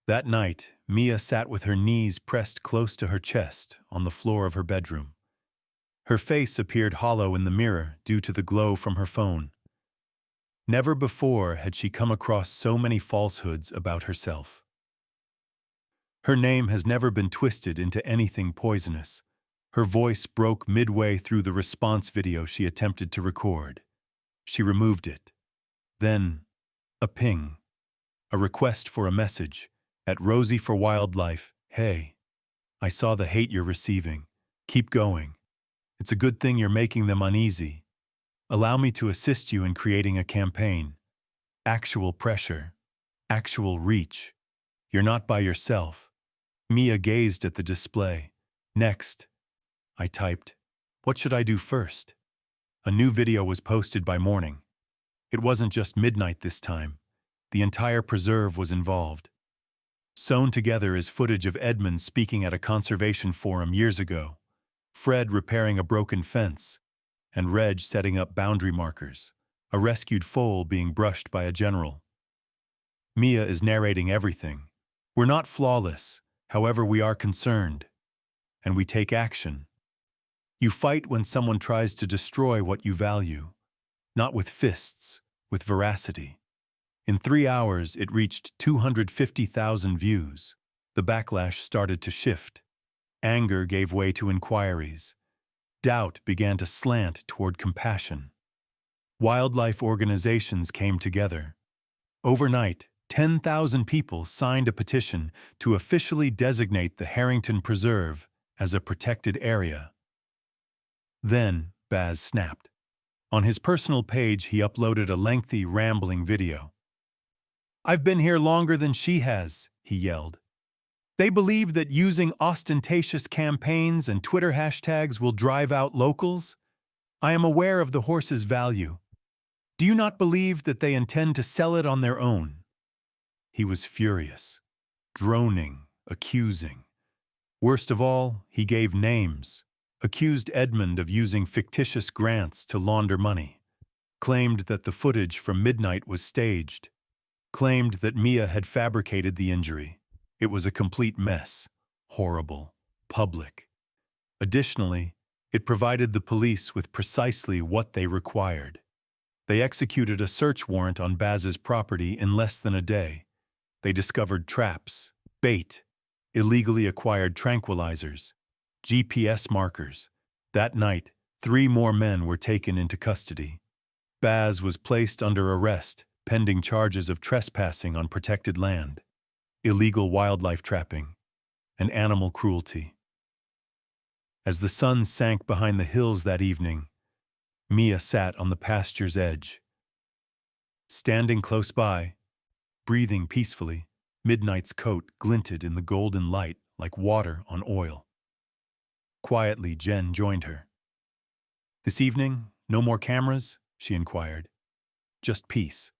That night, Mia sat with her knees pressed close to her chest on the floor of her bedroom. Her face appeared hollow in the mirror due to the glow from her phone. Never before had she come across so many falsehoods about herself. Her name has never been twisted into anything poisonous. Her voice broke midway through the response video she attempted to record. She removed it. Then, a ping. A request for a message. At Rosie for Wildlife, "Hey, I saw the hate you're receiving. Keep going. It's a good thing you're making them uneasy. Allow me to assist you in creating a campaign. Actual pressure. Actual reach. You're not by yourself." Mia gazed at the display. "Next," I typed. "What should I do first?" A new video was posted by morning. It wasn't just midnight this time. The entire preserve was involved. Sewn together is footage of Edmund speaking at a conservation forum years ago, Fred repairing a broken fence, and Reg setting up boundary markers, a rescued foal being brushed by a general. Mia is narrating everything. "We're not flawless, however we are concerned. And we take action. You fight when someone tries to destroy what you value. Not with fists, with veracity." In 3 hours, it reached 250,000 views. The backlash started to shift. Anger gave way to inquiries. Doubt began to slant toward compassion. Wildlife organizations came together. Overnight, 10,000 people signed a petition to officially designate the Harrington Preserve as a protected area. Then, Baz snapped. On his personal page, he uploaded a lengthy, rambling video. "I've been here longer than she has," he yelled. "They believe that using ostentatious campaigns and Twitter hashtags will drive out locals? I am aware of the horse's value. Do you not believe that they intend to sell it on their own?" He was furious, droning, accusing. Worst of all, he gave names, accused Edmund of using fictitious grants to launder money, claimed that the footage from midnight was staged, claimed that Mia had fabricated the injury. It was a complete mess, horrible, public. Additionally, it provided the police with precisely what they required. They executed a search warrant on Baz's property in less than a day. They discovered traps, bait, illegally acquired tranquilizers, GPS markers. That night, 3 more men were taken into custody. Baz was placed under arrest, pending charges of trespassing on protected land, illegal wildlife trapping, and animal cruelty. As the sun sank behind the hills that evening, Mia sat on the pasture's edge. Standing close by, breathing peacefully, Midnight's coat glinted in the golden light like water on oil. Quietly, Jen joined her. "This evening, no more cameras?" she inquired. "Just peace."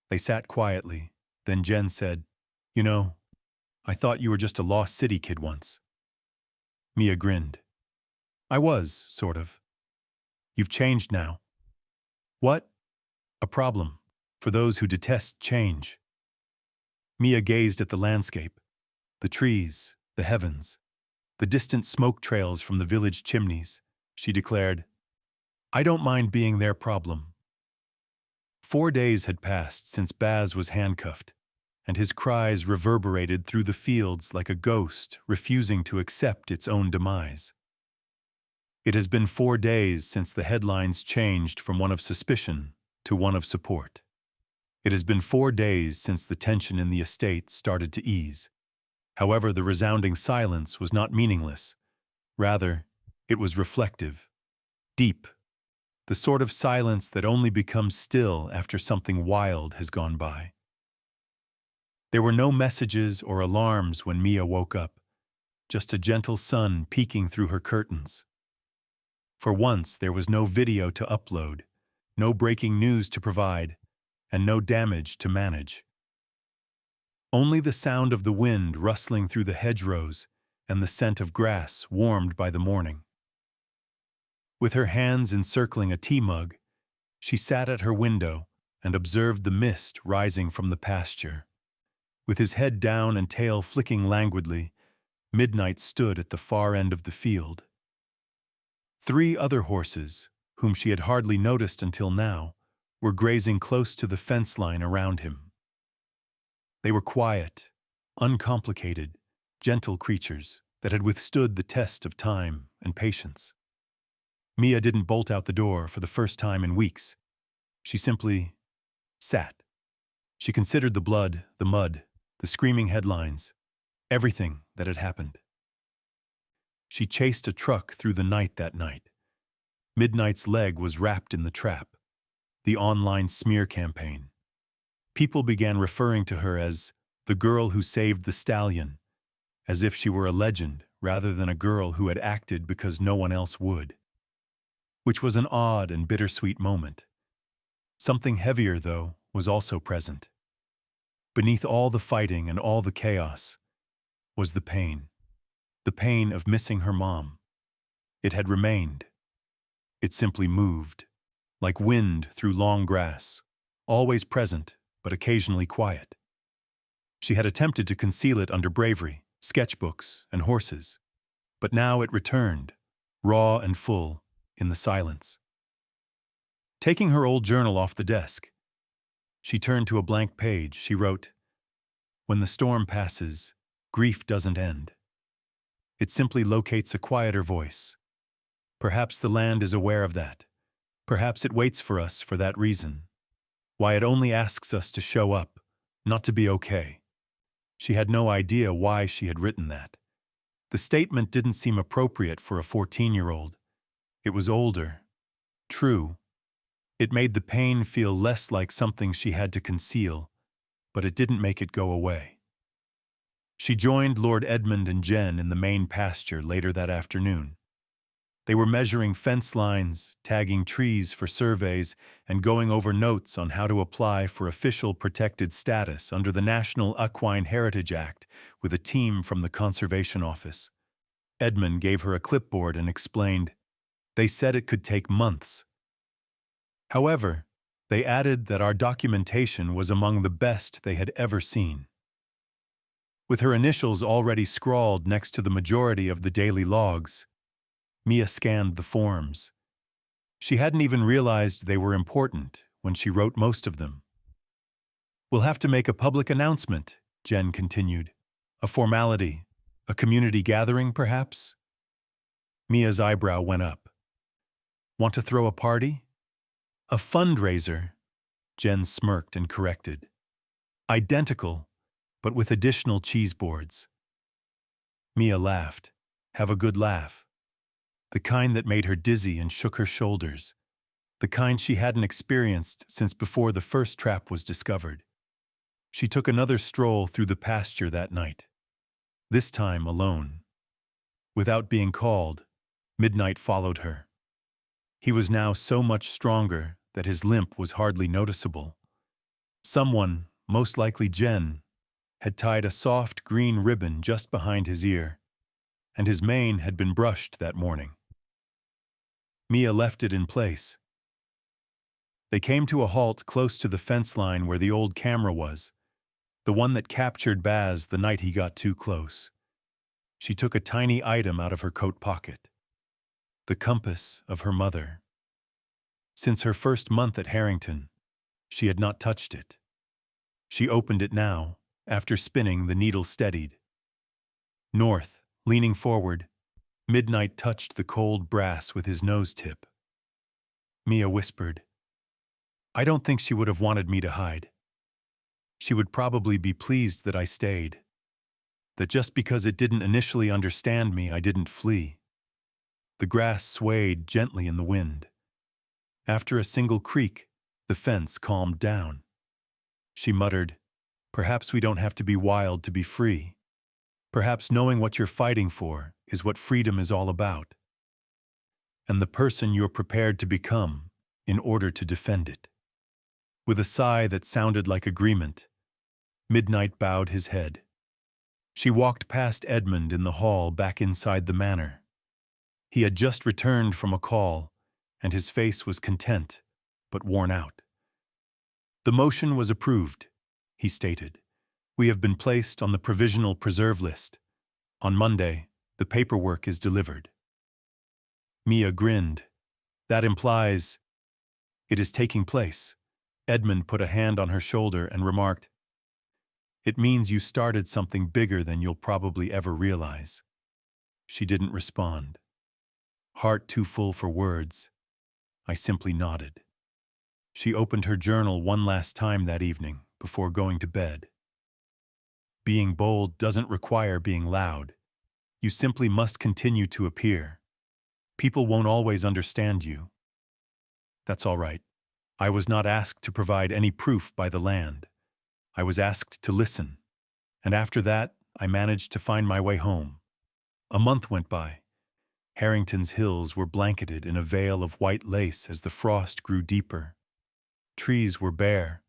They sat quietly, then Jen said, "You know, I thought you were just a Lost City kid once." Mia grinned. "I was, sort of. You've changed now." "What?" "A problem, for those who detest change." Mia gazed at the landscape, the trees, the heavens, the distant smoke trails from the village chimneys. She declared, "I don't mind being their problem." 4 days had passed since Baz was handcuffed, and his cries reverberated through the fields like a ghost refusing to accept its own demise. It has been 4 days since the headlines changed from one of suspicion to one of support. It has been 4 days since the tension in the estate started to ease. However, the resounding silence was not meaningless. Rather, It was reflective, deep, the sort of silence that only becomes still after something wild has gone by. There were no messages or alarms when Mia woke up, just a gentle sun peeking through her curtains. For once, there was no video to upload, no breaking news to provide, and no damage to manage. Only the sound of the wind rustling through the hedgerows and the scent of grass warmed by the morning. With her hands encircling a tea mug, she sat at her window and observed the mist rising from the pasture. With his head down and tail flicking languidly, Midnight stood at the far end of the field. 3 other horses, whom she had hardly noticed until now, were grazing close to the fence line around him. They were quiet, uncomplicated, gentle creatures that had withstood the test of time and patience. Mia didn't bolt out the door for the first time in weeks. She simply sat. She considered the blood, the mud, the screaming headlines, everything that had happened. She chased a truck through the night that night. Midnight's leg was wrapped in the trap, the online smear campaign. People began referring to her as the girl who saved the stallion, as if she were a legend rather than a girl who had acted because no one else would. Which was an odd and bittersweet moment. Something heavier, though, was also present. Beneath all the fighting and all the chaos was the pain of missing her mom. It had remained. It simply moved, like wind through long grass, always present but occasionally quiet. She had attempted to conceal it under bravery, sketchbooks, and horses, but now it returned, raw and full, in the silence. Taking her old journal off the desk, she turned to a blank page. She wrote, "When the storm passes, grief doesn't end. It simply locates a quieter voice. Perhaps the land is aware of that. Perhaps it waits for us for that reason. Why it only asks us to show up, not to be okay." She had no idea why she had written that. The statement didn't seem appropriate for a 14-year-old. It was older, true. It made the pain feel less like something she had to conceal, but it didn't make it go away. She joined Lord Edmund and Jen in the main pasture later that afternoon. They were measuring fence lines, tagging trees for surveys, and going over notes on how to apply for official protected status under the National Equine Heritage Act with a team from the Conservation Office. Edmund gave her a clipboard and explained, "They said it could take months. However, they added that our documentation was among the best they had ever seen." With her initials already scrawled next to the majority of the daily logs, Mia scanned the forms. She hadn't even realized they were important when she wrote most of them. "We'll have to make a public announcement," Jen continued. "A formality, a community gathering, perhaps?" Mia's eyebrow went up. "Want to throw a party?" "A fundraiser," Jen smirked and corrected. "Identical, but with additional cheese boards." Mia laughed. Have a good laugh. The kind that made her dizzy and shook her shoulders. The kind she hadn't experienced since before the first trap was discovered. She took another stroll through the pasture that night. This time alone. Without being called, Midnight followed her. He was now so much stronger that his limp was hardly noticeable. Someone, most likely Jen, had tied a soft green ribbon just behind his ear, and his mane had been brushed that morning. Mia left it in place. They came to a halt close to the fence line where the old camera was, the one that captured Baz the night he got too close. She took a tiny item out of her coat pocket. The compass of her mother. Since her first month at Harrington, she had not touched it. She opened it now, after spinning the needle steadied. North, leaning forward, Midnight touched the cold brass with his nose tip. Mia whispered, "I don't think she would have wanted me to hide. She would probably be pleased that I stayed. That just because it didn't initially understand me, I didn't flee." The grass swayed gently in the wind. After a single creak, the fence calmed down. She muttered, "Perhaps we don't have to be wild to be free. Perhaps knowing what you're fighting for is what freedom is all about, and the person you're prepared to become in order to defend it." With a sigh that sounded like agreement, Midnight bowed his head. She walked past Edmund in the hall back inside the manor. He had just returned from a call, and his face was content, but worn out. "The motion was approved," he stated. "We have been placed on the provisional preserve list. On Monday, the paperwork is delivered." Mia grinned. "That implies it is taking place." Edmund put a hand on her shoulder and remarked, "It means you started something bigger than you'll probably ever realize." She didn't respond. Heart too full for words, I simply nodded. She opened her journal one last time that evening before going to bed. Being bold doesn't require being loud. You simply must continue to appear. People won't always understand you. That's all right. I was not asked to provide any proof by the land. I was asked to listen. And after that, I managed to find my way home. A month went by. Harrington's hills were blanketed in a veil of white lace as the frost grew deeper. Trees were bare,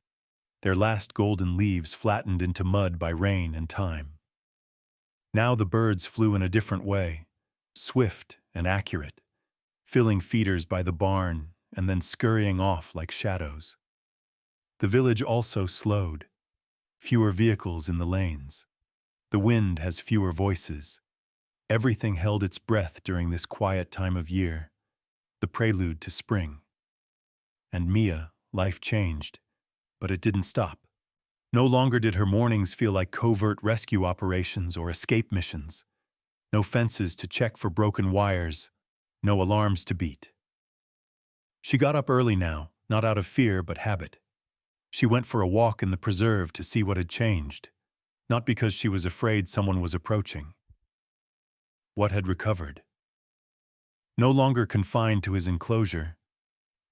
their last golden leaves flattened into mud by rain and time. Now the birds flew in a different way, swift and accurate, filling feeders by the barn and then scurrying off like shadows. The village also slowed. Fewer vehicles in the lanes. The wind has fewer voices. Everything held its breath during this quiet time of year, the prelude to spring. And Mia, life changed, but it didn't stop. No longer did her mornings feel like covert rescue operations or escape missions. No fences to check for broken wires, no alarms to beat. She got up early now, not out of fear but habit. She went for a walk in the preserve to see what had changed, not because she was afraid someone was approaching. What had recovered? No longer confined to his enclosure,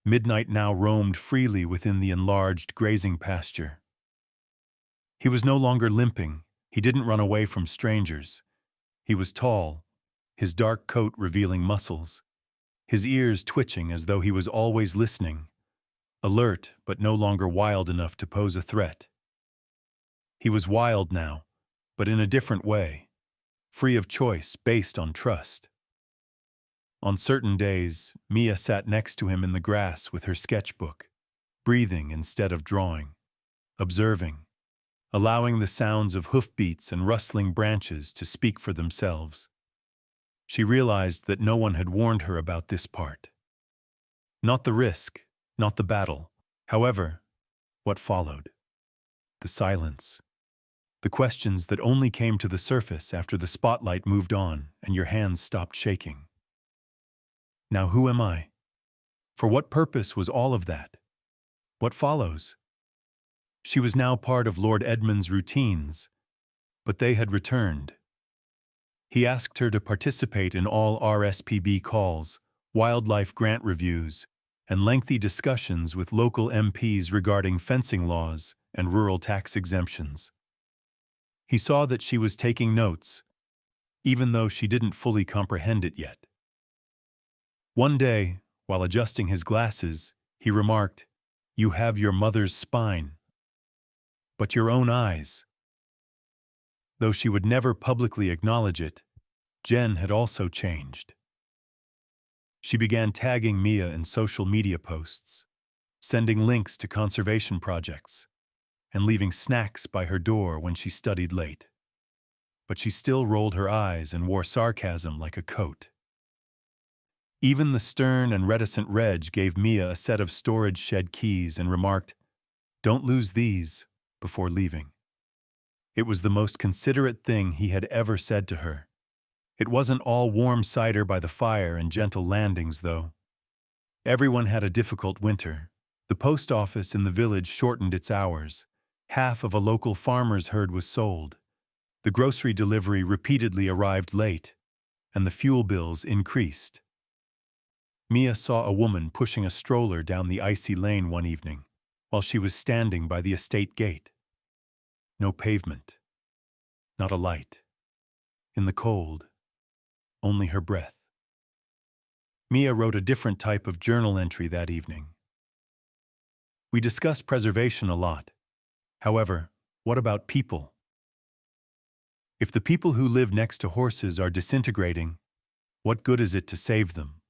Midnight now roamed freely within the enlarged grazing pasture. He was no longer limping. He didn't run away from strangers. He was tall, his dark coat revealing muscles, his ears twitching as though he was always listening, alert but no longer wild enough to pose a threat. He was wild now, but in a different way, free of choice based on trust. On certain days, Mia sat next to him in the grass with her sketchbook, breathing instead of drawing, observing, allowing the sounds of hoofbeats and rustling branches to speak for themselves. She realized that no one had warned her about this part. Not the risk, not the battle. However, what followed? The silence. The questions that only came to the surface after the spotlight moved on and your hands stopped shaking. Now who am I? For what purpose was all of that? What follows? She was now part of Lord Edmund's routines, but they had returned. He asked her to participate in all RSPB calls, wildlife grant reviews, and lengthy discussions with local MPs regarding fencing laws and rural tax exemptions. He saw that she was taking notes, even though she didn't fully comprehend it yet. One day, while adjusting his glasses, he remarked, "You have your mother's spine, but your own eyes." Though she would never publicly acknowledge it, Jen had also changed. She began tagging Mia in social media posts, sending links to conservation projects, and leaving snacks by her door when she studied late. But she still rolled her eyes and wore sarcasm like a coat. Even the stern and reticent Reg gave Mia a set of storage shed keys and remarked, "Don't lose these," before leaving. It was the most considerate thing he had ever said to her. It wasn't all warm cider by the fire and gentle landings, though. Everyone had a difficult winter. The post office in the village shortened its hours. Half of a local farmer's herd was sold. The grocery delivery repeatedly arrived late, and the fuel bills increased. Mia saw a woman pushing a stroller down the icy lane one evening while she was standing by the estate gate. No pavement, not a light. In the cold, only her breath. Mia wrote a different type of journal entry that evening. We discussed preservation a lot. However, what about people? If the people who live next to horses are disintegrating, what good is it to save them?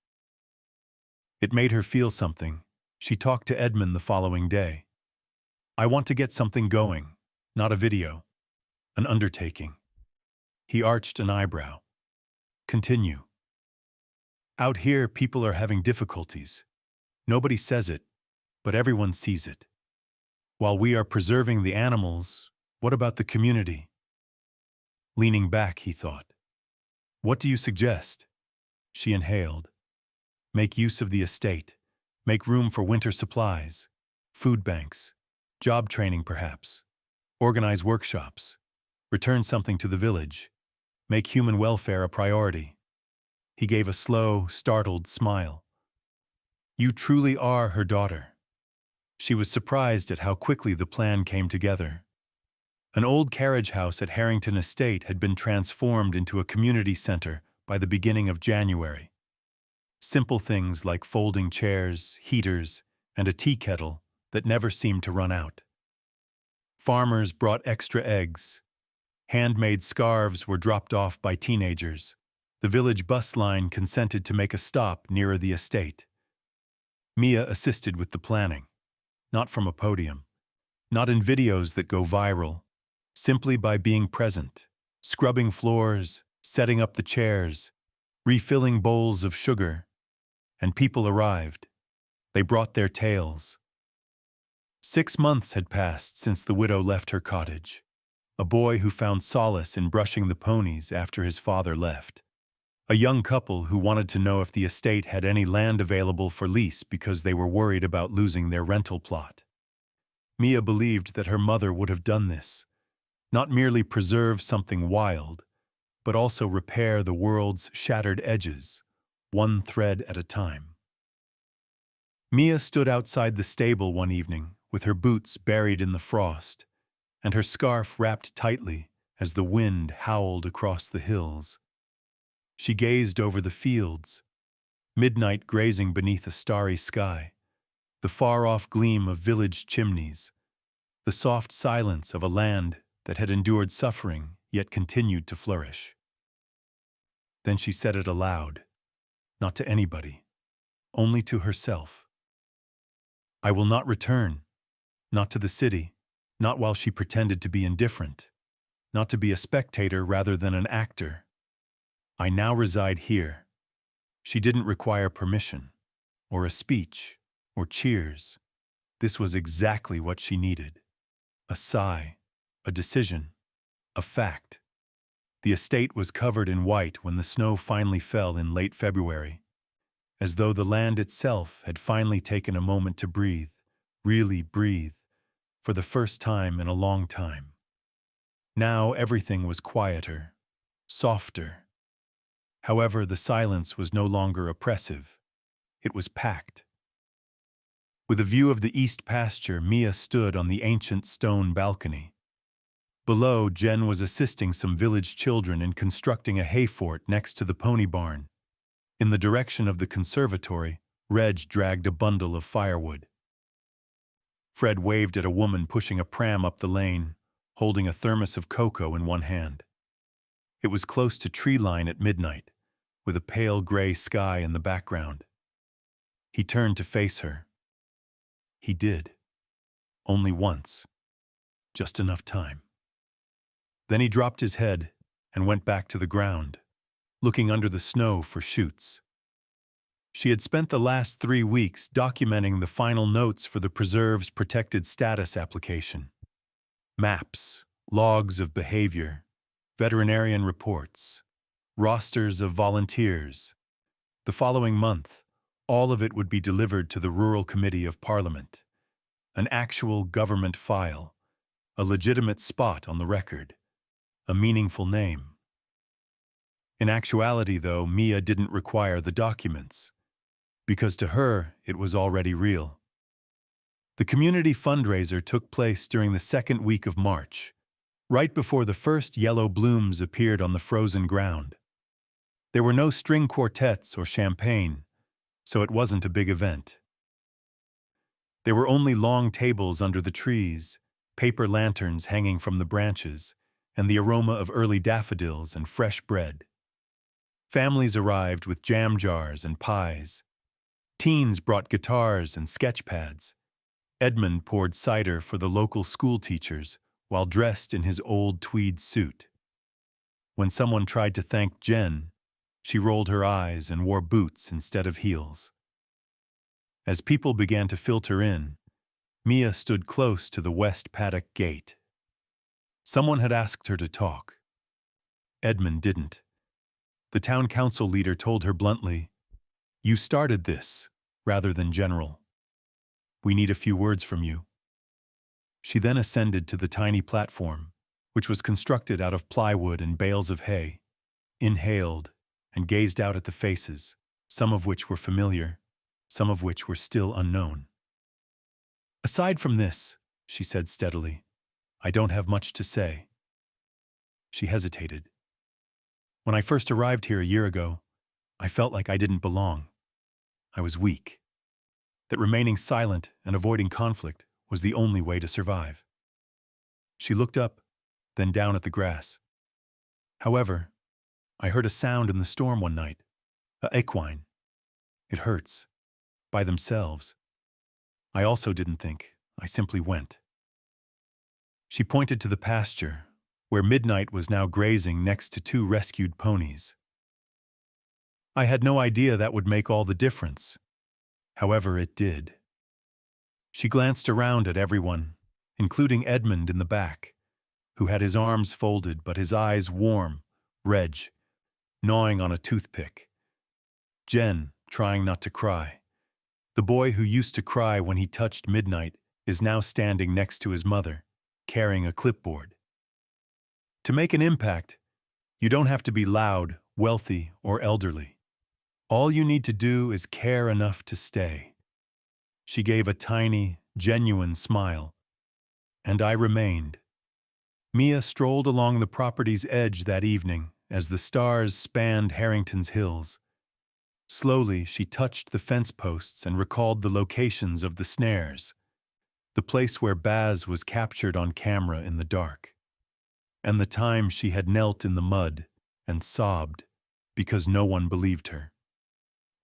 It made her feel something. She talked to Edmund the following day. I want to get something going, not a video. An undertaking. He arched an eyebrow. Continue. Out here, people are having difficulties. Nobody says it, but everyone sees it. While we are preserving the animals, what about the community? Leaning back, he thought. What do you suggest? She inhaled. Make use of the estate. Make room for winter supplies. Food banks. Job training, perhaps. Organize workshops. Return something to the village. Make human welfare a priority. He gave a slow, startled smile. You truly are her daughter. She was surprised at how quickly the plan came together. An old carriage house at Harrington Estate had been transformed into a community center by the beginning of January. Simple things like folding chairs, heaters, and a tea kettle that never seemed to run out. Farmers brought extra eggs. Handmade scarves were dropped off by teenagers. The village bus line consented to make a stop nearer the estate. Mia assisted with the planning. Not from a podium. Not in videos that go viral. Simply by being present. Scrubbing floors, setting up the chairs, refilling bowls of sugar. And people arrived. They brought their tales. 6 months had passed since the widow left her cottage. A boy who found solace in brushing the ponies after his father left. A young couple who wanted to know if the estate had any land available for lease because they were worried about losing their rental plot. Mia believed that her mother would have done this. Not merely preserve something wild, but also repair the world's shattered edges, one thread at a time. Mia stood outside the stable one evening with her boots buried in the frost and her scarf wrapped tightly as the wind howled across the hills. She gazed over the fields, midnight grazing beneath a starry sky, the far-off gleam of village chimneys, the soft silence of a land that had endured suffering yet continued to flourish. Then she said it aloud, not to anybody, only to herself. I will not return, not to the city, not while she pretended to be indifferent, not to be a spectator rather than an actor. I now reside here. She didn't require permission, or a speech, or cheers. This was exactly what she needed. A sigh, a decision, a fact. The estate was covered in white when the snow finally fell in late February, as though the land itself had finally taken a moment to breathe, really breathe, for the first time in a long time. Now everything was quieter, softer. However, the silence was no longer oppressive. It was packed. With a view of the east pasture, Mia stood on the ancient stone balcony. Below, Jen was assisting some village children in constructing a hay fort next to the pony barn. In the direction of the conservatory, Reg dragged a bundle of firewood. Fred waved at a woman pushing a pram up the lane, holding a thermos of cocoa in one hand. It was close to tree line at midnight, with a pale gray sky in the background. He turned to face her. He did. Only once. Just enough time. Then he dropped his head and went back to the ground, looking under the snow for shoots. She had spent the last 3 weeks documenting the final notes for the preserve's protected status application. Maps, logs of behavior, veterinarian reports, rosters of volunteers. The following month, all of it would be delivered to the Rural Committee of Parliament. An actual government file, a legitimate spot on the record, a meaningful name. In actuality, though, Mia didn't require the documents. because to her it was already real. The community fundraiser took place during the second week of March, right before the first yellow blooms appeared on the frozen ground. There were no string quartets or champagne, so it wasn't a big event. There were only long tables under the trees, paper lanterns hanging from the branches, and the aroma of early daffodils and fresh bread. Families arrived with jam jars and pies. Teens brought guitars and sketch pads. Edmund poured cider for the local school teachers while dressed in his old tweed suit. When someone tried to thank Jen, she rolled her eyes and wore boots instead of heels. As people began to filter in, Mia stood close to the west paddock gate. Someone had asked her to talk. Edmund didn't. The town council leader told her bluntly, "You started this, rather than general. We need a few words from you." She then ascended to the tiny platform, which was constructed out of plywood and bales of hay, inhaled, and gazed out at the faces, some of which were familiar, some of which were still unknown. "Aside from this," she said steadily, "I don't have much to say." She hesitated. "When I first arrived here a year ago, I felt like I didn't belong. I was weak. That remaining silent and avoiding conflict was the only way to survive." She looked up, then down at the grass. "However, I heard a sound in the storm one night, a equine. It hurts. By themselves. I also didn't think. I simply went." She pointed to the pasture, where Midnight was now grazing next to two rescued ponies. "I had no idea that would make all the difference. However, it did." She glanced around at everyone, including Edmund in the back, who had his arms folded but his eyes warm, Reg, gnawing on a toothpick. Jen, trying not to cry. The boy who used to cry when he touched Midnight is now standing next to his mother, carrying a clipboard. To make an impact, you don't have to be loud, wealthy, or elderly. All you need to do is care enough to stay. She gave a tiny, genuine smile, and I remained. Mia strolled along the property's edge that evening as the stars spanned Harrington's hills. Slowly, she touched the fence posts and recalled the locations of the snares, the place where Baz was captured on camera in the dark, and the time she had knelt in the mud and sobbed because no one believed her.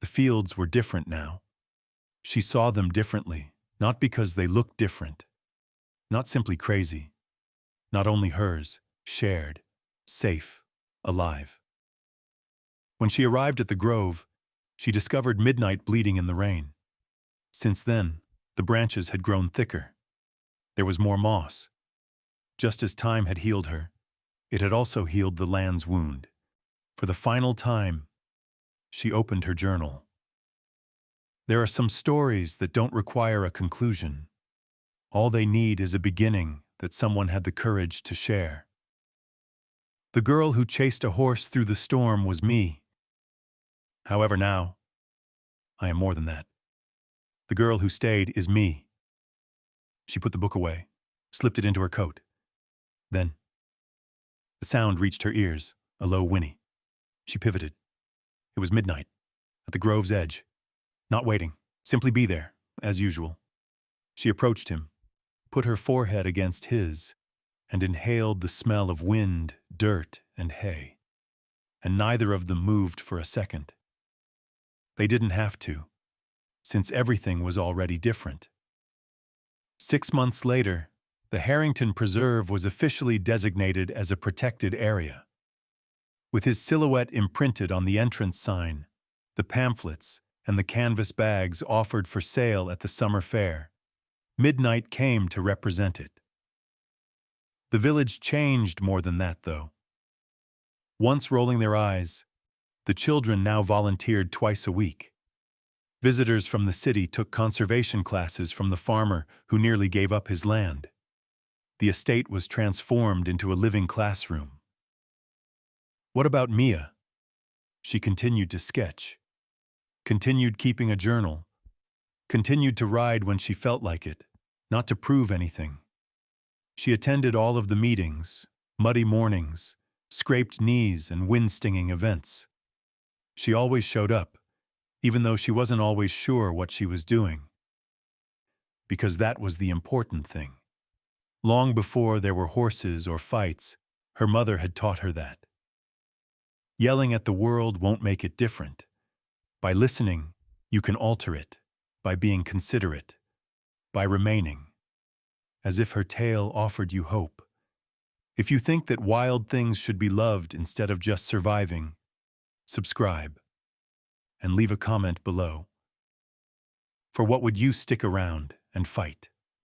The fields were different now. She saw them differently, not because they looked different, not simply crazy, not only hers, shared, safe, alive. When she arrived at the grove, she discovered Midnight bleeding in the rain. Since then, the branches had grown thicker. There was more moss. Just as time had healed her, it had also healed the land's wound. For the final time, she opened her journal. There are some stories that don't require a conclusion. All they need is a beginning that someone had the courage to share. The girl who chased a horse through the storm was me. However, now, I am more than that. The girl who stayed is me. She put the book away, slipped it into her coat. Then, the sound reached her ears, a low whinny. She pivoted. It was Midnight, at the grove's edge. Not waiting, simply be there, as usual. She approached him, put her forehead against his, and inhaled the smell of wind, dirt, and hay. And neither of them moved for a second. They didn't have to, since everything was already different. 6 months later, the Harrington Preserve was officially designated as a protected area. With his silhouette imprinted on the entrance sign, the pamphlets, and the canvas bags offered for sale at the summer fair, Midnight came to represent it. The village changed more than that, though. Once rolling their eyes, the children now volunteered twice a week. Visitors from the city took conservation classes from the farmer who nearly gave up his land. The estate was transformed into a living classroom. What about Mia? She continued to sketch. continued keeping a journal, continued to ride when she felt like it, not to prove anything. She attended all of the meetings, muddy mornings, scraped knees, and wind-stinging events. She always showed up, even though she wasn't always sure what she was doing. Because that was the important thing. Long before there were horses or fights, her mother had taught her that. Yelling at the world won't make it different. By listening, you can alter it. By being considerate. By remaining. As if her tale offered you hope. If you think that wild things should be loved instead of just surviving, subscribe. And leave a comment below. For what would you stick around and fight?